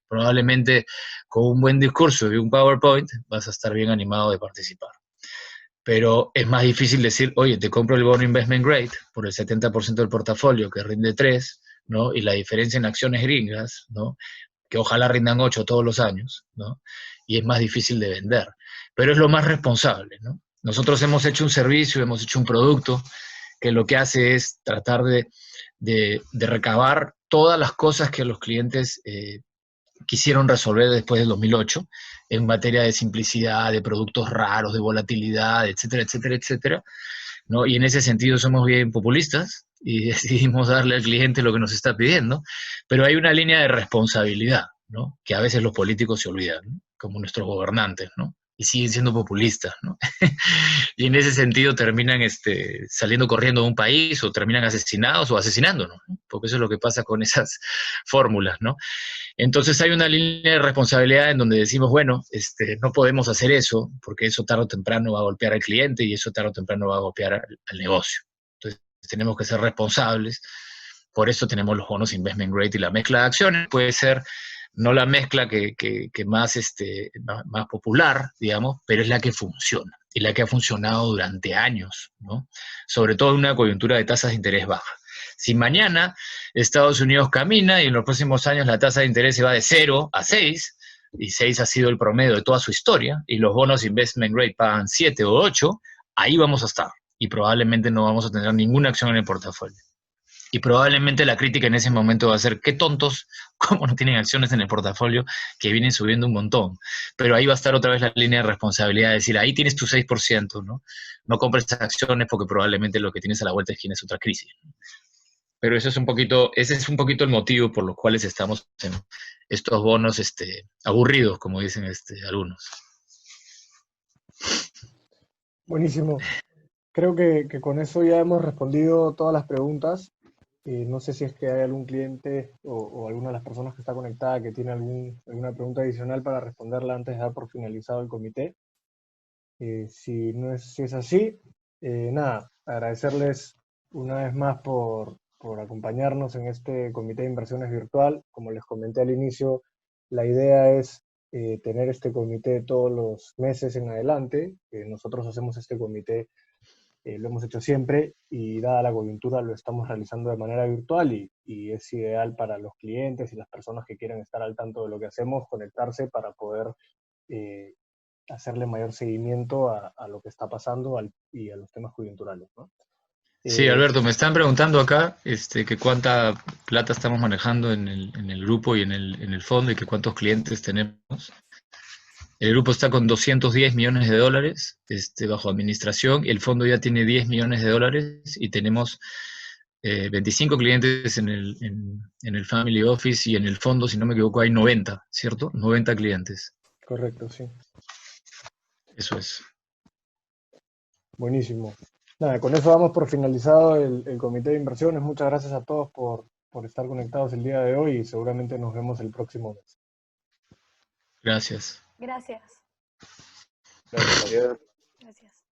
probablemente con un buen discurso y un PowerPoint vas a estar bien animado de participar. Pero es más difícil decir, oye, te compro el bono investment grade por el 70% del portafolio que rinde 3, ¿no? Y la diferencia en acciones gringas, ¿no? Que ojalá rindan 8 todos los años, ¿no? Y es más difícil de vender. Pero es lo más responsable, ¿no? Nosotros hemos hecho un servicio, hemos hecho un producto que lo que hace es tratar de recabar todas las cosas que los clientes quisieron resolver después del 2008 en materia de simplicidad, de productos raros, de volatilidad, etcétera, etcétera, etcétera, ¿no? Y en ese sentido somos bien populistas y decidimos darle al cliente lo que nos está pidiendo, pero hay una línea de responsabilidad, ¿no? Que a veces los políticos se olvidan, ¿no? Como nuestros gobernantes, ¿no? Y siguen siendo populistas, ¿no? Y en ese sentido terminan saliendo corriendo de un país o terminan asesinados o asesinándonos, ¿no? Porque eso es lo que pasa con esas fórmulas, ¿no? Entonces hay una línea de responsabilidad en donde decimos, bueno, no podemos hacer eso porque eso tarde o temprano va a golpear al cliente y eso tarde o temprano va a golpear al negocio. Entonces tenemos que ser responsables. Por eso tenemos los bonos investment grade y la mezcla de acciones. Puede ser no la mezcla que más, más popular, digamos, pero es la que funciona y la que ha funcionado durante años, ¿no? Sobre todo en una coyuntura de tasas de interés baja. Si mañana Estados Unidos camina y en los próximos años la tasa de interés se va de 0 a 6, y 6 ha sido el promedio de toda su historia, y los bonos investment grade pagan 7 o 8, ahí vamos a estar. Y probablemente no vamos a tener ninguna acción en el portafolio. Y probablemente la crítica en ese momento va a ser, qué tontos, cómo no tienen acciones en el portafolio que vienen subiendo un montón. Pero ahí va a estar otra vez la línea de responsabilidad, de decir, ahí tienes tu 6%, ¿no? No compres acciones porque probablemente lo que tienes a la vuelta es otra crisis. Pero ese es un poquito el motivo por los cuales estamos en estos bonos aburridos, como dicen algunos. Buenísimo. Creo que con eso ya hemos respondido todas las preguntas. No sé si es que hay algún cliente o alguna de las personas que está conectada que tiene alguna pregunta adicional para responderla antes de dar por finalizado el comité. Si es así, nada, agradecerles una vez más por acompañarnos en este comité de inversiones virtual. Como les comenté al inicio, la idea es tener este comité todos los meses en adelante. Nosotros hacemos este comité, lo hemos hecho siempre y dada la coyuntura lo estamos realizando de manera virtual y es ideal para los clientes y las personas que quieran estar al tanto de lo que hacemos, conectarse para poder hacerle mayor seguimiento a lo que está pasando y a los temas coyunturales, ¿no? Sí, Alberto, me están preguntando acá que cuánta plata estamos manejando en el grupo y en el fondo y que cuántos clientes tenemos. El grupo está con 210 millones de dólares bajo administración y el fondo ya tiene 10 millones de dólares y tenemos 25 clientes en el Family Office y en el fondo, si no me equivoco, hay 90, ¿cierto? 90 clientes. Correcto, sí. Eso es. Buenísimo. Nada, con eso damos por finalizado el comité de inversiones. Muchas gracias a todos por estar conectados el día de hoy y seguramente nos vemos el próximo mes. Gracias. Gracias. Gracias. Gracias.